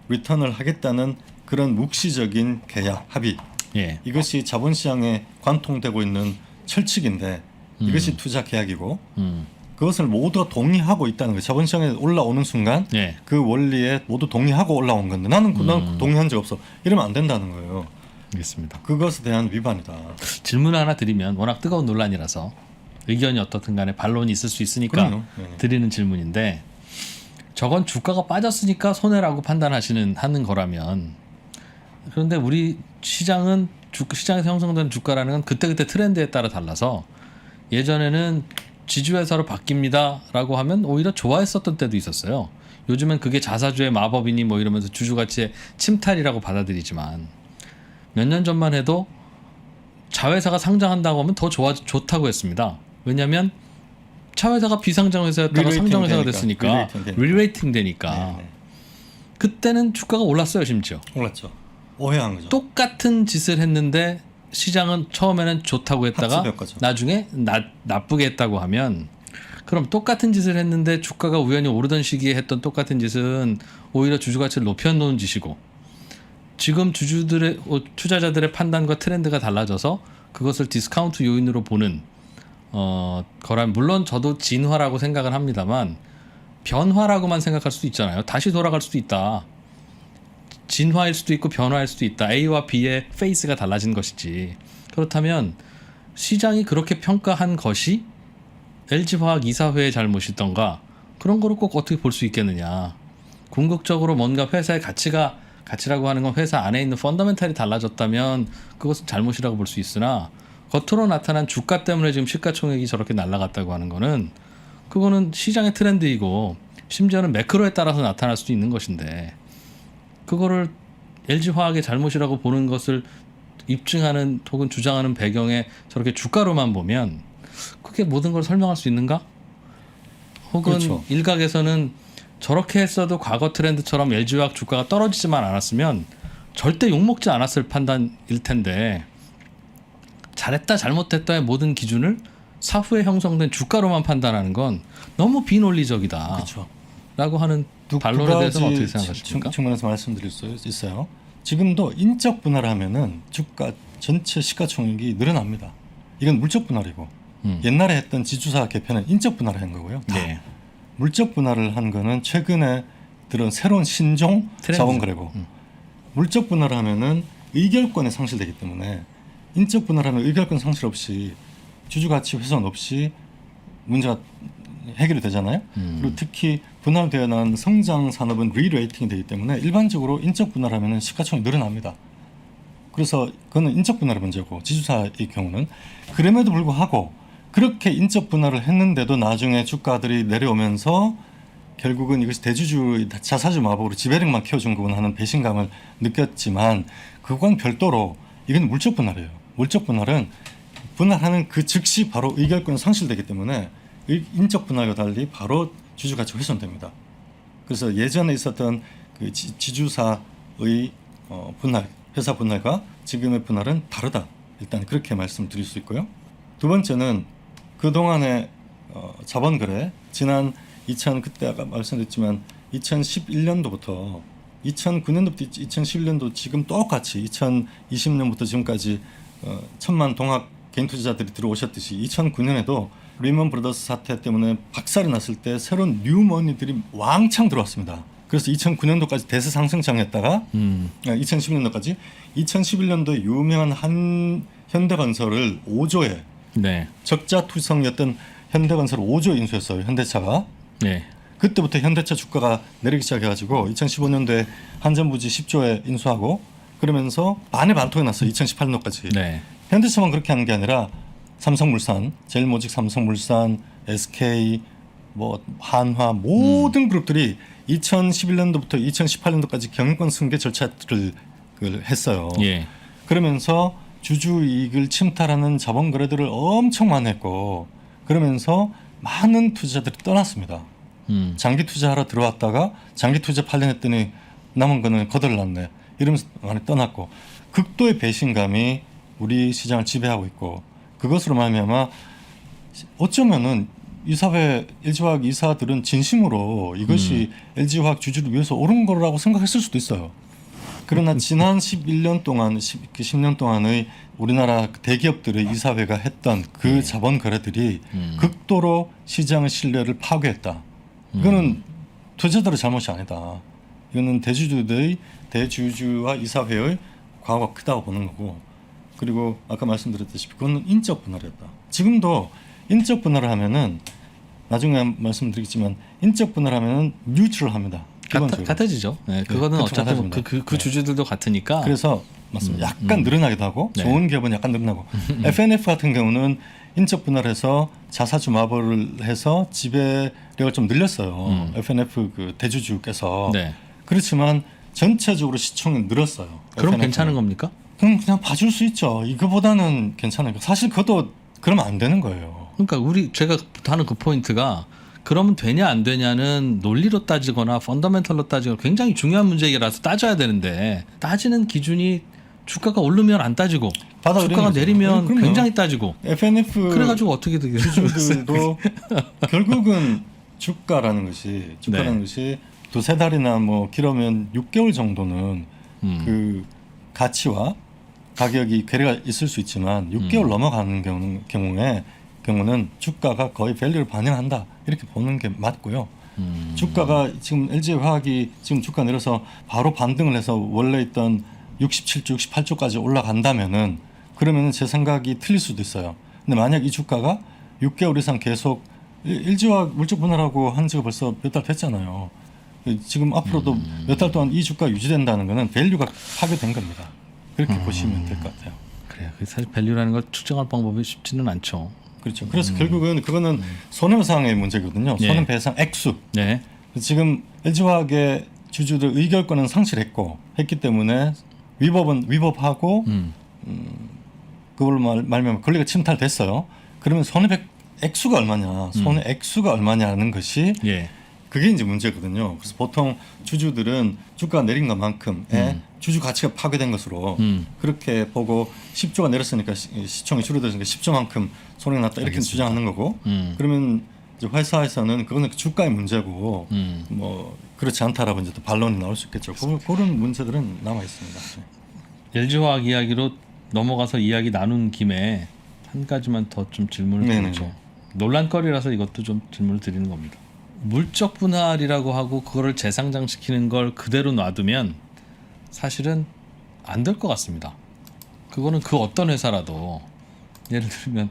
리턴을 하겠다는 그런 묵시적인 계약 합의. 예. 이것이 자본시장에 관통되고 있는 철칙인데 이것이 투자 계약이고 그것을 모두가 동의하고 있다는 거예요. 자본시장에 올라오는 순간 예. 그 원리에 모두 동의하고 올라온 건데 나는 동의한 적 없어. 이러면 안 된다는 거예요. 알겠습니다. 그것에 대한 위반이다. 질문 하나 드리면 워낙 뜨거운 논란이라서 의견이 어떻든 간에 반론이 있을 수 있으니까 그럼요. 네네. 드리는 질문인데 저건 주가가 빠졌으니까 손해라고 하는 거라면 그런데 우리 시장은 시장에서 형성되는 주가라는 건 그때그때 트렌드에 따라 달라서 예전에는 지주회사로 바뀝니다라고 하면 오히려 좋아했었던 때도 있었어요. 요즘엔 그게 자사주의 마법이니 뭐 이러면서 주주가치의 침탈이라고 받아들이지만 몇 년 전만 해도 자회사가 상장한다고 하면 더 좋다고 했습니다. 왜냐하면 차회사가 비상장회사였다가 상장회사가 됐으니까 리레이팅 되니까 네네. 그때는 주가가 올랐어요. 심지어 올랐죠. 오해한 거죠. 똑같은 짓을 했는데 시장은 처음에는 좋다고 했다가 학습했거죠. 나중에 나쁘게 했다고 하면 그럼 똑같은 짓을 했는데 주가가 우연히 오르던 시기에 했던 똑같은 짓은 오히려 주주가치를 높여놓은 짓이고 지금 투자자들의 판단과 트렌드가 달라져서 그것을 디스카운트 요인으로 보는 거란 물론 저도 진화라고 생각을 합니다만 변화라고만 생각할 수도 있잖아요. 다시 돌아갈 수도 있다. 진화일 수도 있고 변화일 수도 있다. A와 B의 페이스가 달라진 것이지. 그렇다면 시장이 그렇게 평가한 것이 LG화학 이사회의 잘못이던가 그런 거를 꼭 어떻게 볼 수 있겠느냐. 궁극적으로 뭔가 회사의 가치라고 하는 건 회사 안에 있는 펀더멘탈이 달라졌다면 그것은 잘못이라고 볼 수 있으나 겉으로 나타난 주가 때문에 지금 시가총액이 저렇게 날아갔다고 하는 거는 그거는 시장의 트렌드이고 심지어는 매크로에 따라서 나타날 수도 있는 것인데 그거를 LG화학의 잘못이라고 보는 것을 입증하는 혹은 주장하는 배경에 저렇게 주가로만 보면 그게 모든 걸 설명할 수 있는가? 혹은 그렇죠. 일각에서는 저렇게 했어도 과거 트렌드처럼 LG화학 주가가 떨어지지만 않았으면 절대 욕먹지 않았을 판단일 텐데 잘했다 잘못했다의 모든 기준을 사후에 형성된 주가로만 판단하는 건 너무 비논리적이다. 그렇죠. 라고 하는 반론에 대해서는 어떻게 생각하십니까? 측면에서 말씀드릴 수 있어요. 지금도 인적 분할을 하면은 주가 전체 시가총액이 늘어납니다. 이건 물적 분할이고 옛날에 했던 지주사 개편은 인적 분할을 한 거고요. 네. 물적 분할을 한 거는 최근에 들은 새로운 신종 자본거래고 물적 분할을 하면은 의결권이 상실되기 때문에 인적 분할하면 의결권 상실 없이 주주가치 훼손 없이 문제가 해결이 되잖아요. 그리고 특히 분할되어 난 성장 산업은 리레이팅이 되기 때문에 일반적으로 인적 분할하면 시가총액이 늘어납니다. 그래서 그거는 인적 분할의 문제고 지주사의 경우는 그럼에도 불구하고 그렇게 인적 분할을 했는데도 나중에 주가들이 내려오면서 결국은 이것이 대주주의 자사주 마법으로 지배력만 키워준 거구나 하는 배신감을 느꼈지만 그거와는 별도로 이건 물적 분할이에요. 물적 분할은 분할하는 그 즉시 바로 의결권이 상실되기 때문에 인적 분할과 달리 바로 주주가치 훼손됩니다. 그래서 예전에 있었던 그 지주사의 분할, 회사 분할과 지금의 분할은 다르다. 일단 그렇게 말씀드릴 수 있고요. 두 번째는 그동안의 자본거래, 지난 그때 아까 말씀드렸지만 2011년도부터 2009년도부터 2011년도 지금 똑같이 2020년부터 지금까지 1,000만 동학 개인 투자자들이 들어오셨듯이 2009년에도 리먼 브라더스 사태 때문에 박살이 났을 때 새로운 뉴머니들이 왕창 들어왔습니다. 그래서 2009년도까지 대세 상승장이었다가 2011년도까지 2011년도에 유명한 한 현대건설을 5조에 네. 적자 투성이었던 현대건설을 5조 인수했어요. 현대차가. 네. 그때부터 현대차 주가가 내리기 시작해가지고 2015년도에 한전부지 10조에 인수하고 그러면서 반의 반토가 났어요. 2018년도까지. 네. 현대차만 그렇게 하는 게 아니라 삼성물산, 제일모직 삼성물산, SK, 뭐 한화 모든 그룹들이 2011년도부터 2018년도까지 경영권 승계 절차를 했어요. 예. 그러면서 주주 이익을 침탈하는 자본 거래들을 엄청 많이 했고 그러면서 많은 투자자들이 떠났습니다. 장기 투자하러 들어왔다가 장기 투자 8년 했더니 남은 거는 거덜났네. 이러면서 많이 떠났고 극도의 배신감이 우리 시장을 지배하고 있고 그것으로 말미암아 어쩌면은 이사회 LG화학 이사들은 진심으로 이것이 LG화학 주주를 위해서 옳은 거라고 생각했을 수도 있어요. 그러나 지난 11년 동안 10년 동안의 우리나라 대기업들의 이사회가 했던 그 자본 거래들이 극도로 시장의 신뢰를 파괴했다. 이거는 투자자들의 잘못이 아니다. 이거는 대주주와 이사회의 과오가 크다고 보는 거고 그리고 아까 말씀드렸다시피 그거는 인적 분할이었다. 지금도 인적 분할을 하면은 나중에 말씀드리겠지만 인적 분할하면은 뉴트럴합니다. 기본적으로. 같아지죠. 네, 그거는 어차피 그 주주들도 같으니까. 그래서 맞습니다. 약간 늘어나기도 하고 네. 좋은 기업은 약간 늘어나고 FNF 같은 경우는 인적 분할해서 자사주 마법을 해서 지배력을 좀 늘렸어요. FNF 그 대주주께서. 네. 그렇지만 전체적으로 시총이 늘었어요. 그럼 FNF 는. 괜찮은 겁니까? 그냥 봐줄 수 있죠. 이거보다는 괜찮아요. 사실 그것도 그러면 안 되는 거예요. 그러니까 제가 하는 그 포인트가 그러면 되냐 안 되냐는 논리로 따지거나 펀더멘털로 따지거나 굉장히 중요한 문제라서 따져야 되는데 따지는 기준이 주가가 오르면 안 따지고 주가가 내리면 그럼요. 굉장히 따지고 FNF 그래가지고 어떻게 되겠어요? 주주들도 결국은 주가라는 것이 두세 달이나 뭐 길으면 6개월 정도는 그 가치와 가격이 괴리가 있을 수 있지만 6개월 넘어가는 경우는 주가가 거의 밸류를 반영한다 이렇게 보는 게 맞고요. 주가가 지금 LG화학이 지금 주가 내려서 바로 반등을 해서 원래 있던 67조, 68조까지 올라간다면은 그러면은 제 생각이 틀릴 수도 있어요. 근데 만약 이 주가가 6개월 이상 계속 LG화학 물적 분할하고 한 지가 벌써 몇 달 됐잖아요. 지금 앞으로도 몇 달 동안 이 주가 유지된다는 거는 밸류가 파괴된 겁니다. 그렇게 보시면 될 것 같아요. 그래요. 사실 밸류라는 걸 측정할 방법이 쉽지는 않죠. 그렇죠. 그래서 결국은 그거는 손해배상의 문제거든요. 네. 손해배상 액수. 네. 지금 LG화학의 주주들 의결권은 상실했기 때문에 위법하고 그걸로 말미암아 권리가 침탈됐어요. 그러면 손해백 액수가 얼마냐, 손해 액수가 얼마냐는 것이 예. 그게 이제 문제거든요. 그래서 보통 주주들은 주가가 내린 것만큼의 주주 가치가 파괴된 것으로 그렇게 보고 10조가 내렸으니까 시총이 줄어들었으니까 10조만큼 손해가 났다 이렇게 알겠습니다. 주장하는 거고 그러면 이제 회사에서는 그거는 주가의 문제고 뭐 그렇지 않다라고 이제 또 반론이 나올 수 있겠죠. 그런 문제들은 남아 있습니다. LG화학 이야기로 넘어가서 이야기 나눈 김에 한 가지만 더 좀 질문을 드리죠. 논란거리라서 이것도 좀 질문을 드리는 겁니다. 물적 분할이라고 하고 그거를 재상장시키는 걸 그대로 놔두면 사실은 안 될 것 같습니다. 그거는 그 어떤 회사라도 예를 들면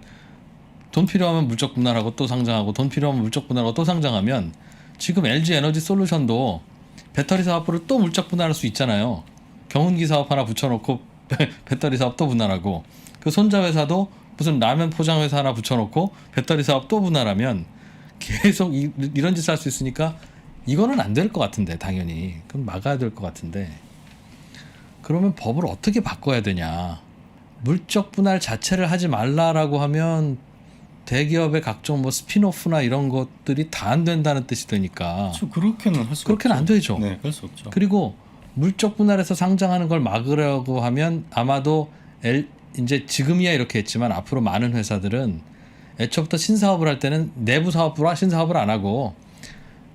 돈 필요하면 물적 분할하고 또 상장하고 돈 필요하면 물적 분할하고 또 상장하면 지금 LG 에너지 솔루션도 배터리 사업부를 또 물적 분할할 수 있잖아요. 경운기 사업 하나 붙여놓고 배터리 사업 또 분할하고 그 손자 회사도 무슨 라면 포장 회사 하나 붙여놓고 배터리 사업 또 분할하면 계속 이런 짓을 할 수 있으니까 이거는 안 될 것 같은데 당연히 그럼 막아야 될 것 같은데 그러면 법을 어떻게 바꿔야 되냐. 물적 분할 자체를 하지 말라라고 하면 대기업의 각종 뭐 스피노프나 이런 것들이 다 안 된다는 뜻이 되니까 그렇게는 할 수 그렇게는 없죠. 안 되죠. 네, 할 수 없죠. 그리고 물적 분할해서 상장하는 걸 막으려고 하면 아마도 이제 지금이야 이렇게 했지만 앞으로 많은 회사들은 애초부터 신사업을 할 때는 내부 사업부라 신사업을 안 하고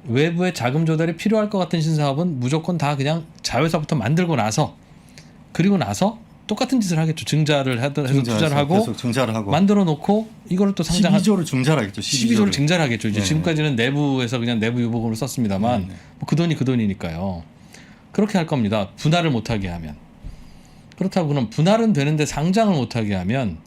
외부의 자금 조달이 필요할 것 같은 신사업은 무조건 다 그냥 자회사부터 만들고 나서 그리고 나서 똑같은 짓을 하겠죠. 증자를 해서 투자를 하고 계속 증자를 하고 만들어 놓고 이거를 또 상장 12조를 증자를 하겠죠. 12조를 증자를 하겠죠. 이제 네. 지금까지는 내부에서 그냥 내부 유보금을 썼습니다만 네. 뭐 그 돈이 그 돈이니까요. 그렇게 할 겁니다. 분할을 못하게 하면. 그렇다고 그럼 분할은 되는데 상장을 못하게 하면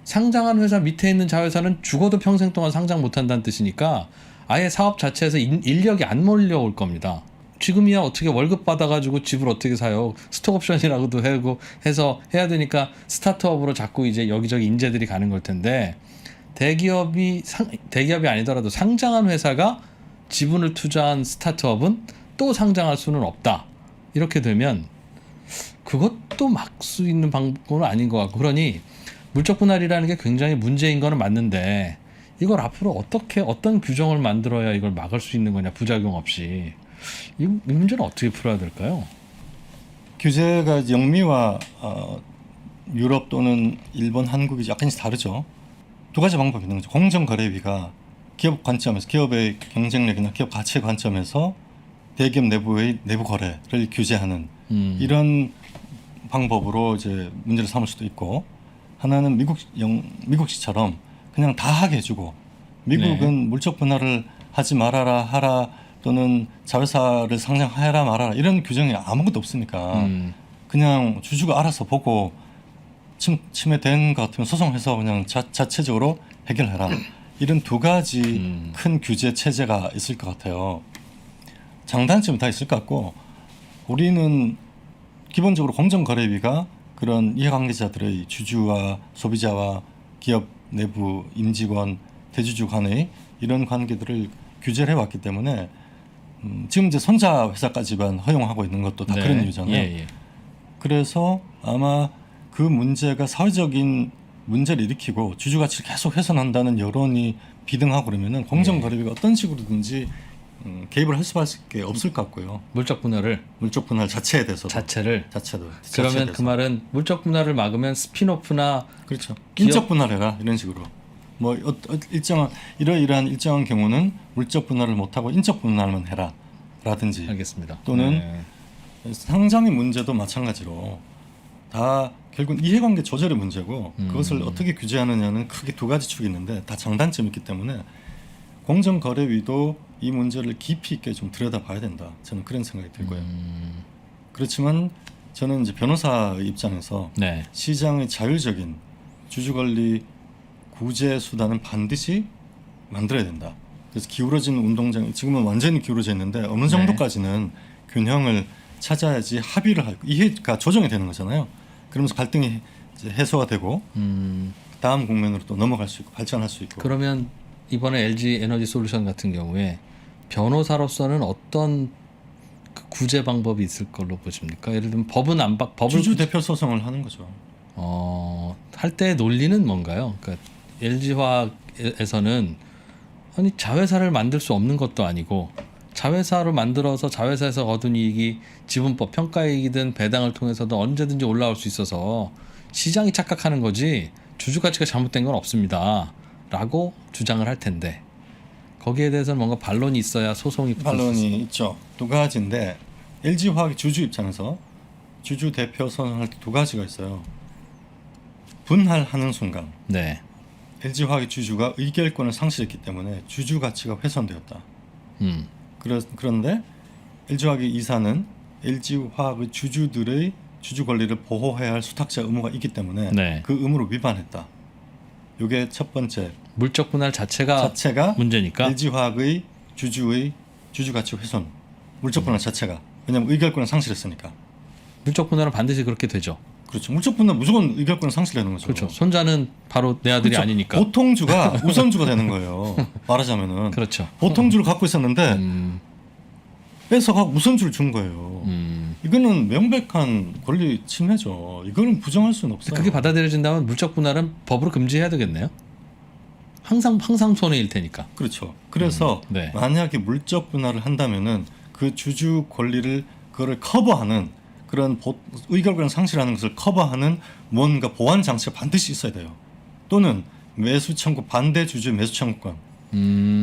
상장한 회사 밑에 있는 자회사는 죽어도 평생 동안 상장 못한다는 뜻이니까 아예 사업 자체에서 인력이 안 몰려올 겁니다. 지금이야 어떻게 월급 받아가지고 집을 어떻게 사요? 스톡옵션이라고도 하고 해서 해야 되니까 스타트업으로 자꾸 이제 여기저기 인재들이 가는 걸 텐데 대기업이 아니더라도 상장한 회사가 지분을 투자한 스타트업은 또 상장할 수는 없다. 이렇게 되면 그것도 막 수 있는 방법은 아닌 것 같고 그러니 물적 분할이라는 게 굉장히 문제인 거는 맞는데 이걸 앞으로 어떤 규정을 만들어야 이걸 막을 수 있는 거냐 부작용 없이 이 문제는 어떻게 풀어야 될까요? 규제가 영미와 유럽 또는 일본, 한국이 약간씩 다르죠. 두 가지 방법이 있는 거죠. 공정거래위가 기업 관점에서 기업의 경쟁력이나 기업 가치의 관점에서 대기업 내부의 내부 거래를 규제하는 이런 방법으로 이제 문제를 삼을 수도 있고 하나는 미국식처럼 그냥 다 하게 해주고 미국은 네. 물적 분할을 하지 말아라 하라 또는 자회사를 상장하라 말아라 이런 규정이 아무것도 없으니까 그냥 주주가 알아서 보고 침해된 것 같으면 소송해서 그냥 자체적으로 해결해라 이런 두 가지 큰 규제 체제가 있을 것 같아요. 장단점은 다 있을 것 같고 우리는 기본적으로 공정거래위가 그런 이해관계자들의 주주와 소비자와 기업 내부 임직원 대주주 간의 이런 관계들을 규제를 해왔기 때문에 지금 이제 손자 회사까지만 허용하고 있는 것도 다 네. 그런 이유잖아요. 예. 그래서 아마 그 문제가 사회적인 문제를 일으키고 주주 가치를 계속 훼손한다는 여론이 비등하고 그러면은 공정거래위가 어떤 식으로든지 개입을 할 수밖에 없을 것 같고요. 물적 분할을 물적 분할 자체에 대해서도 자체도 자체에 그러면 대해서. 그 말은 물적 분할을 막으면 스피노프나 그렇죠. 기업- 인적 분할해라 이런 식으로 뭐 일정한 이러이러한 일정한 경우는 물적 분할을 못하고 인적 분할만 해라라든지 알겠습니다. 또는 네. 상장의 문제도 마찬가지로 다 결국 이해관계 조절의 문제고 그것을 어떻게 규제하느냐는 크게 두 가지 축이 있는데 다 장단점이 있기 때문에 공정거래위도 이 문제를 깊이 있게 좀 들여다봐야 된다. 저는 그런 생각이 들고요. 그렇지만 저는 이제 변호사의 입장에서 네. 시장의 자율적인 주주권리 구제 수단은 반드시 만들어야 된다. 그래서 기울어진 운동장 지금은 완전히 기울어져 있는데 어느 정도까지는 균형을 찾아야지 합의를 하고 이해가 조정이 되는 거잖아요. 그러면서 갈등이 이제 해소가 되고 다음 국면으로 또 넘어갈 수 있고 발전할 수 있고. 그러면 이번에 LG 에너지 솔루션 같은 경우에 변호사로서는 어떤 그 구제 방법이 있을 걸로 보십니까? 예를 들면 법을 주주 대표 소송을 하는 거죠. 할 때의 논리는 뭔가요? 그러니까 LG화학에서는 아니 자회사를 만들 수 없는 것도 아니고 자회사로 만들어서 자회사에서 얻은 이익이 지분법 평가이익이든 배당을 통해서도 언제든지 올라올 수 있어서 시장이 착각하는 거지 주주 가치가 잘못된 건 없습니다. 라고 주장을 할 텐데 거기에 대해서는 뭔가 반론이 있어야 소송이 붙을 수 있어요. 반론이 있죠. 두 가지인데 LG화학 주주 입장에서 주주 대표 선언할 때 두 가지가 있어요. 분할하는 순간 네. LG화학의 주주가 의결권을 상실했기 때문에 주주 가치가 훼손되었다. 그런데 LG화학의 이사는 LG화학의 주주들의 주주 권리를 보호해야 할 수탁자 의무가 있기 때문에 네. 그 의무를 위반했다. 이게 첫 번째. 물적 분할 자체가 문제니까. LG화학의 주주의 주주 가치 훼손. 물적 분할 자체가. 왜냐하면 의결권을 상실했으니까. 물적 분할은 반드시 그렇게 되죠. 그렇죠. 물적 분할 무조건 의결권을 상실되는 거죠. 그렇죠. 손자는 바로 내 아들이 그렇죠. 아니니까. 보통주가 우선주가 되는 거예요. 말하자면은. 그렇죠. 보통주를 갖고 있었는데 뺏어가고 우선주를 준 거예요. 이거는 명백한 권리 침해죠. 이거는 부정할 수는 없어요. 그게 받아들여진다면 물적 분할은 법으로 금지해야 되겠네요. 항상 손해일 테니까. 그렇죠. 그래서 네. 만약에 물적 분할을 한다면은 그 주주 권리를 그거를 커버하는 그런 의결권을 상실하는 것을 커버하는 뭔가 보완 장치가 반드시 있어야 돼요. 또는 매수 청구 반대 주주의 매수 청구권.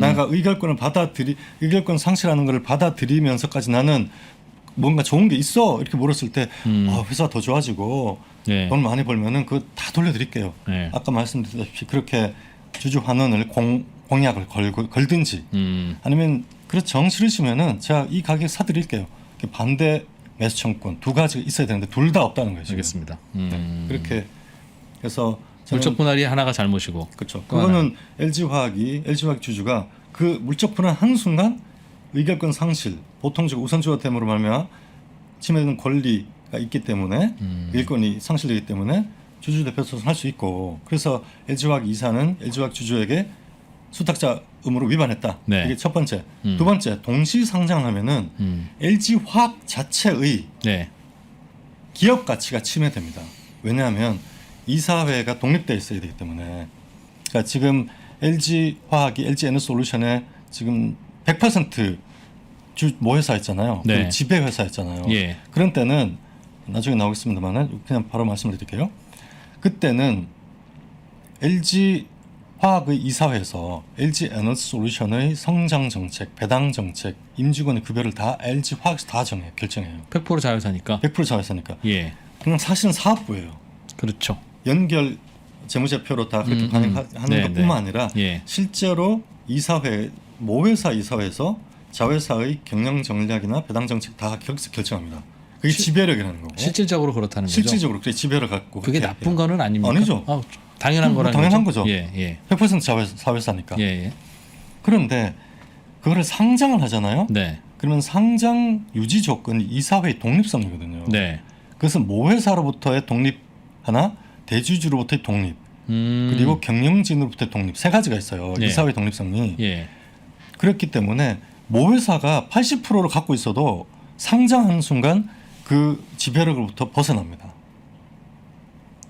내가 의결권 상실하는 것을 받아들이면서까지 나는 뭔가 좋은 게 있어 이렇게 물었을 때 회사 더 좋아지고 네. 돈 많이 벌면은 그거 다 돌려드릴게요. 네. 아까 말씀드렸다시피 그렇게 주주 환원을 공약을 걸든지 아니면 그렇죠 정 싫으시면은 제가 이 가격 사드릴게요. 반대 매수 청구권 두 가지가 있어야 되는데 둘 다 없다는 거예요. 지금. 알겠습니다. 네. 그렇게 해서 물적 분할이 하나가 잘못이고. 그렇죠. 그거는 LG화학 주주가 그 물적 분할 한 순간 의결권 상실, 보통적 우선주가 됨으로 말미암아 침해되는 권리가 있기 때문에 의결권이 상실되기 때문에 주주 대표 소송할 수 있고 그래서 LG화학 이사는 LG화학 주주에게 수탁자 의무를 위반했다. 네. 이게 첫 번째. 두 번째, 동시 상장하면은 LG화학 자체의 네. 기업 가치가 침해됩니다. 왜냐하면 이사회가 독립되어 있어야 되기 때문에. 그러니까 지금 LG화학이 LG에너솔루션에 지금 100% 모회사였잖아요. 네. 지배회사였잖아요. 예. 그런 때는 나중에 나오겠습니다만 그냥 바로 말씀드릴게요. 그때는 LG화학의 이사회에서 LG에너솔루션의 성장 정책, 배당 정책, 임직원의 급여를 다 LG화학에서 다 결정해요. 100% 자회사니까. 100% 자회사니까. 예. 그냥 사실은 사업부예요. 그렇죠. 연결 재무제표로 다 그렇게 반영하는 네, 것뿐만 네. 아니라 예. 실제로 이사회 모회사 이사회에서 자회사의 경영 전략이나 배당 정책 다 결정합니다. 그게 지배력이라는 거고. 실질적으로 그렇다는 거죠. 실질적으로 그래 지배를 갖고. 그게 그렇게 나쁜 거는 아닙니까? 아니죠. 당연한 거라는 당연한 거죠. 예, 예. 100% 사회사니까. 예, 예. 그런데 그거를 상장을 하잖아요. 네. 그러면 상장 유지 조건이 이사회의 독립성이거든요. 네. 그것은 모회사로부터의 독립 하나, 대주주로부터의 독립, 그리고 경영진으로부터의 독립 세 가지가 있어요. 예. 이사회 독립성이. 예. 그렇기 때문에 모회사가 80%를 갖고 있어도 상장하는 순간 그 지배력으로부터 벗어납니다.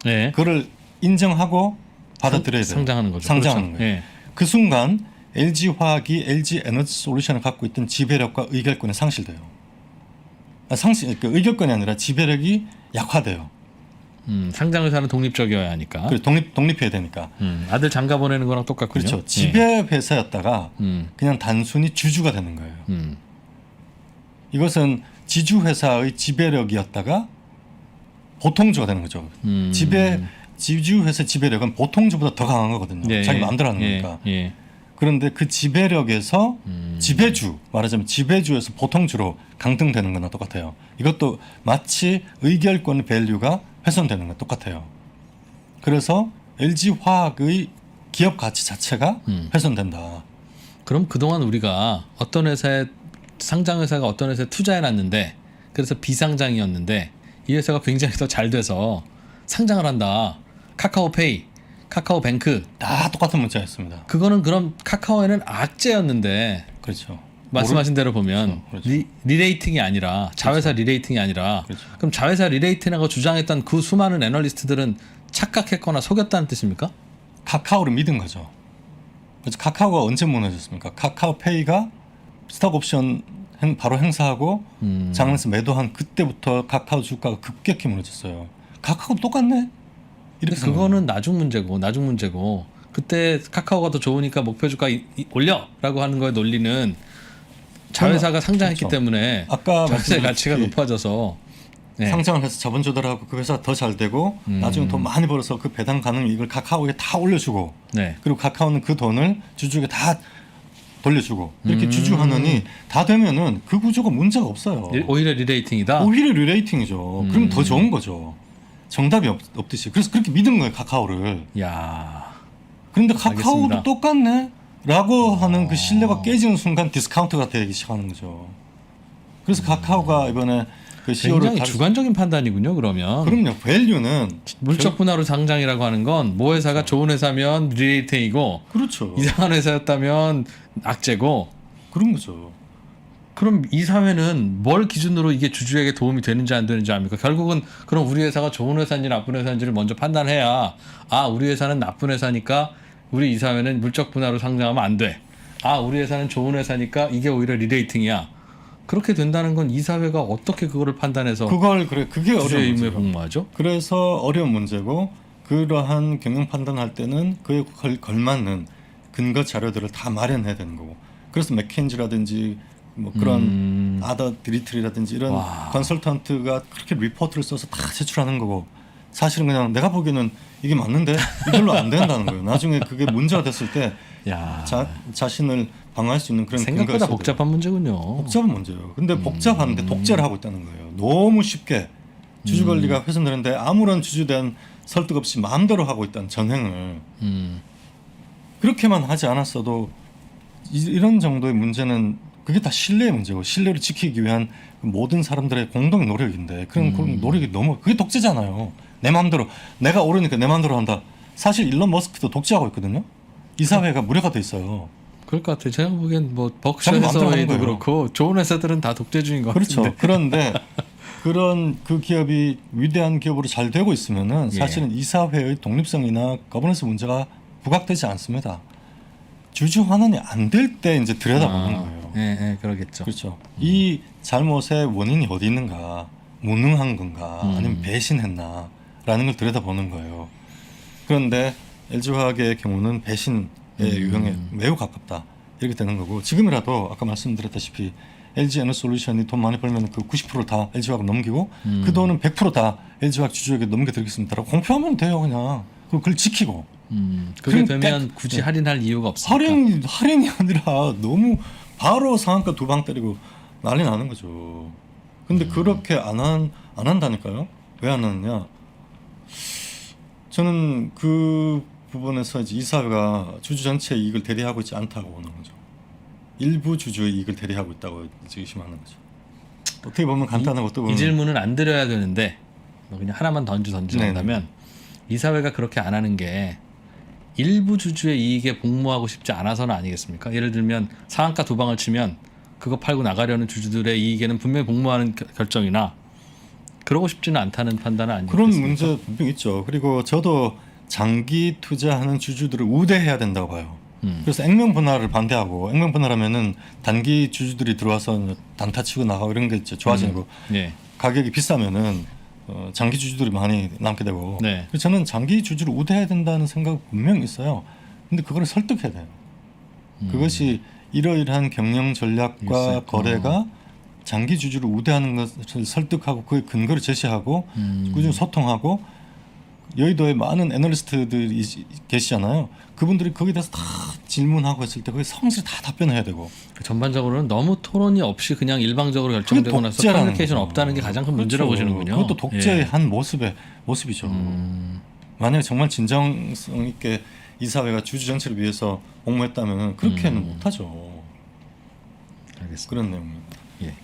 예. 그거를 인정하고 받아들여야 돼요. 상장하는 거죠. 상장하는 그렇죠. 거예요. 예. 그 순간 LG화학이 LG에너지솔루션을 갖고 있던 지배력과 의결권이 상실돼요. 그 의결권이 아니라 지배력이 약화돼요. 상장회사는 독립적이어야 하니까. 그래, 독립해야 되니까. 아들 장가 보내는 거랑 똑같군요. 그렇죠. 지배 회사였다가 예. 그냥 단순히 주주가 되는 거예요. 음. 이것은 지주 회사의 지배력이었다가 보통주가 되는 거죠. 지주 회사 지배력은 보통주보다 더 강한 거거든요. 예, 자기 예. 마음대로 하는 예, 거니까. 예. 그런데 그 지배력에서 지배주, 말하자면 지배주에서 보통주로 강등되는 거나 똑같아요. 이것도 마치 의결권 밸류가 훼손되는 건 똑같아요. 그래서 LG화학의 기업 가치 자체가 훼손된다. 그럼 그동안 우리가 어떤 회사에 상장 회사가 어떤 회사에 투자해 놨는데 그래서 비상장이었는데 이 회사가 굉장히 더 잘 돼서 상장을 한다. 카카오페이, 카카오뱅크 다 똑같은 문자였습니다. 그거는 그럼 카카오에는 악재였는데 그렇죠. 말씀하신 대로 보면 그렇죠. 리레이팅이 아니라 자회사 리레이팅이 아니라 그렇죠. 그럼 자회사 리레이팅이라고 주장했던 그 수많은 애널리스트들은 착각했거나 속였다는 뜻입니까? 카카오를 믿은 거죠. 그래서 카카오가 언제 무너졌습니까? 카카오페이가 스톡 옵션 바로 행사하고 장에서 매도한 그때부터 카카오 주가가 급격히 무너졌어요. 카카오도 똑같네. 이렇게 그거는 나중 문제고 그때 카카오가 더 좋으니까 목표 주가 올려라고 하는 거에 논리는 자회사가 상장했기 그렇죠. 때문에 아까 자회사의 말씀드렸듯이 가치가 높아져서 네. 상장을 해서 자본 조달하고 그 회사 더 잘 되고 나중에 돈 많이 벌어서 그 배당 가능 이익을 카카오에 다 올려주고 네. 그리고 카카오는 그 돈을 주주에게 다 돌려주고 이렇게 주주환원이 다 되면은 그 구조가 문제가 없어요. 오히려 리레이팅이다. 오히려 리레이팅이죠. 그럼 더 좋은 거죠. 정답이 없듯이. 그래서 그렇게 믿은 거예요, 카카오를. 야. 그런데 카카오도 알겠습니다. 똑같네? 라고 하는 그 신뢰가 깨지는 순간 디스카운트가 되기 시작하는 거죠. 그래서 카카오가 이번에 그 CEO를 굉장히 주관적인 판단이군요. 그러면 그럼요. 밸류는 물적 분할로 상장이라고 하는 건 모 회사가 좋은 회사면 리레이팅이고 그렇죠. 이상한 회사였다면 악재고 그런 거죠. 그럼 이 사회는 뭘 기준으로 이게 주주에게 도움이 되는지 안 되는지 압니까? 결국은 그럼 우리 회사가 좋은 회사인지 나쁜 회사인지를 먼저 판단해야 우리 회사는 나쁜 회사니까 우리 이 사회는 물적 분할로 상장하면 안 돼. 우리 회사는 좋은 회사니까 이게 오히려 리레이팅이야. 그렇게 된다는 건 이 사회가 어떻게 그거를 판단해서 그게 주주의 어려운 의무에 문제죠. 복무하죠? 그래서 어려운 문제고 그러한 경영 판단할 때는 그에 걸맞는 근거 자료들을 다 마련해야 되는 거고. 그래서 맥켄지라든지 뭐 그런 아더 드리틀이라든지 이런 컨설턴트가 그렇게 리포트를 써서 다 제출하는 거고 사실은 그냥 내가 보기에는 이게 맞는데 이걸로 안 된다는 거예요. 나중에 그게 문제가 됐을 때 야, 자신을 방어할 수 있는 그런 생각보다 근거가 복잡한 문제군요. 복잡한 문제예요. 근데 복잡한데 독재를 하고 있다는 거예요. 너무 쉽게 주주 권리가 훼손되는데 아무런 주주에 대한 설득 없이 마음대로 하고 있다는 전횡을 그렇게만 하지 않았어도 이런 정도의 문제는 그게 다 신뢰의 문제고 신뢰를 지키기 위한 모든 사람들의 공동 노력인데 그런 노력이 너무 그게 독재잖아요. 내 마음대로 내가 옳으니까 내 마음대로 한다. 사실 일론 머스크도 독재하고 있거든요. 이 사회가 무력화돼 있어요. 그럴 것 같아요. 제가 보기엔 뭐 벅셔 자기 마음대로 하는 해서웨이도 거예요. 그렇고 좋은 회사들은 다 독재주의인 것 그렇죠. 같은데. 그런데 그런 그 기업이 위대한 기업으로 잘 되고 있으면은 사실은 이사회의 독립성이나 거버넌스 문제가 부각되지 않습니다. 주주 환원이 안 될 때 이제 들여다보는 거예요. 네, 그러겠죠. 그렇죠. 이 잘못의 원인이 어디 있는가, 무능한 건가, 아니면 배신했나라는 걸 들여다보는 거예요. 그런데 LG화학의 경우는 배신의 유형에 매우 가깝다 이렇게 되는 거고 지금이라도 아까 말씀드렸다시피 LG에너솔루션이 돈 많이 벌면 그 90% 다 LG화학을 넘기고 그 돈은 100% 다 LG화학 주주에게 넘겨드리겠습니다라고 공표하면 돼요. 그냥 그걸 지키고 그게 그러니까 되면 굳이 할인할 이유가 없으니까. 할인이 아니라 너무 바로 상한가 2방 때리고 난리 나는 거죠. 근데 그렇게 안 한다니까요. 왜 안 하느냐? 저는 그 부분에서 이제 이사회가 주주 전체의 이익을 대리하고 있지 않다고 보는 거죠. 일부 주주의 이익을 대리하고 있다고 의심하는 거죠. 어떻게 보면 간단하고 또 보면 이 질문은 안 드려야 되는데 뭐 그냥 하나만 던진다면 이 사회가 그렇게 안 하는 게 일부 주주의 이익에 복무하고 싶지 않아서는 아니겠습니까? 예를 들면 상한가 2방을 치면 그거 팔고 나가려는 주주들의 이익에는 분명히 복무하는 결정이나 그러고 싶지는 않다는 판단은 아니겠습니까? 그런 문제 분명 있죠. 그리고 저도 장기 투자하는 주주들을 우대해야 된다고 봐요. 그래서 액면 분할을 반대하고 액면 분할하면은 단기 주주들이 들어와서 단타 치고 나가고 이런 게 이제 좋아지는 거. 예. 가격이 비싸면은 장기 주주들이 많이 남게 되고. 네. 그래서 저는 장기 주주를 우대해야 된다는 생각 분명히 있어요. 근데 그거를 설득해야 돼요. 그것이 이러이러한 경영 전략과 거래가 장기 주주를 우대하는 것을 설득하고 그의 근거를 제시하고 꾸준히 소통하고 여의도에 많은 애널리스트들이 계시잖아요. 그분들이 거기에 대해서 다 질문하고 했을 때 거기에 성실히 다 답변해야 되고. 전반적으로는 너무 토론이 없이 그냥 일방적으로 결정되고 나서 커뮤니케이션 없다는 게 가장 큰 문제라고 보시는군요. 그것도 독재의 한 모습이죠. 만약에 정말 진정성 있게 이 사회가 주주 전체를 위해서 복무했다면 그렇게는 못하죠. 알겠습니다. 그런 내용입니다. 예.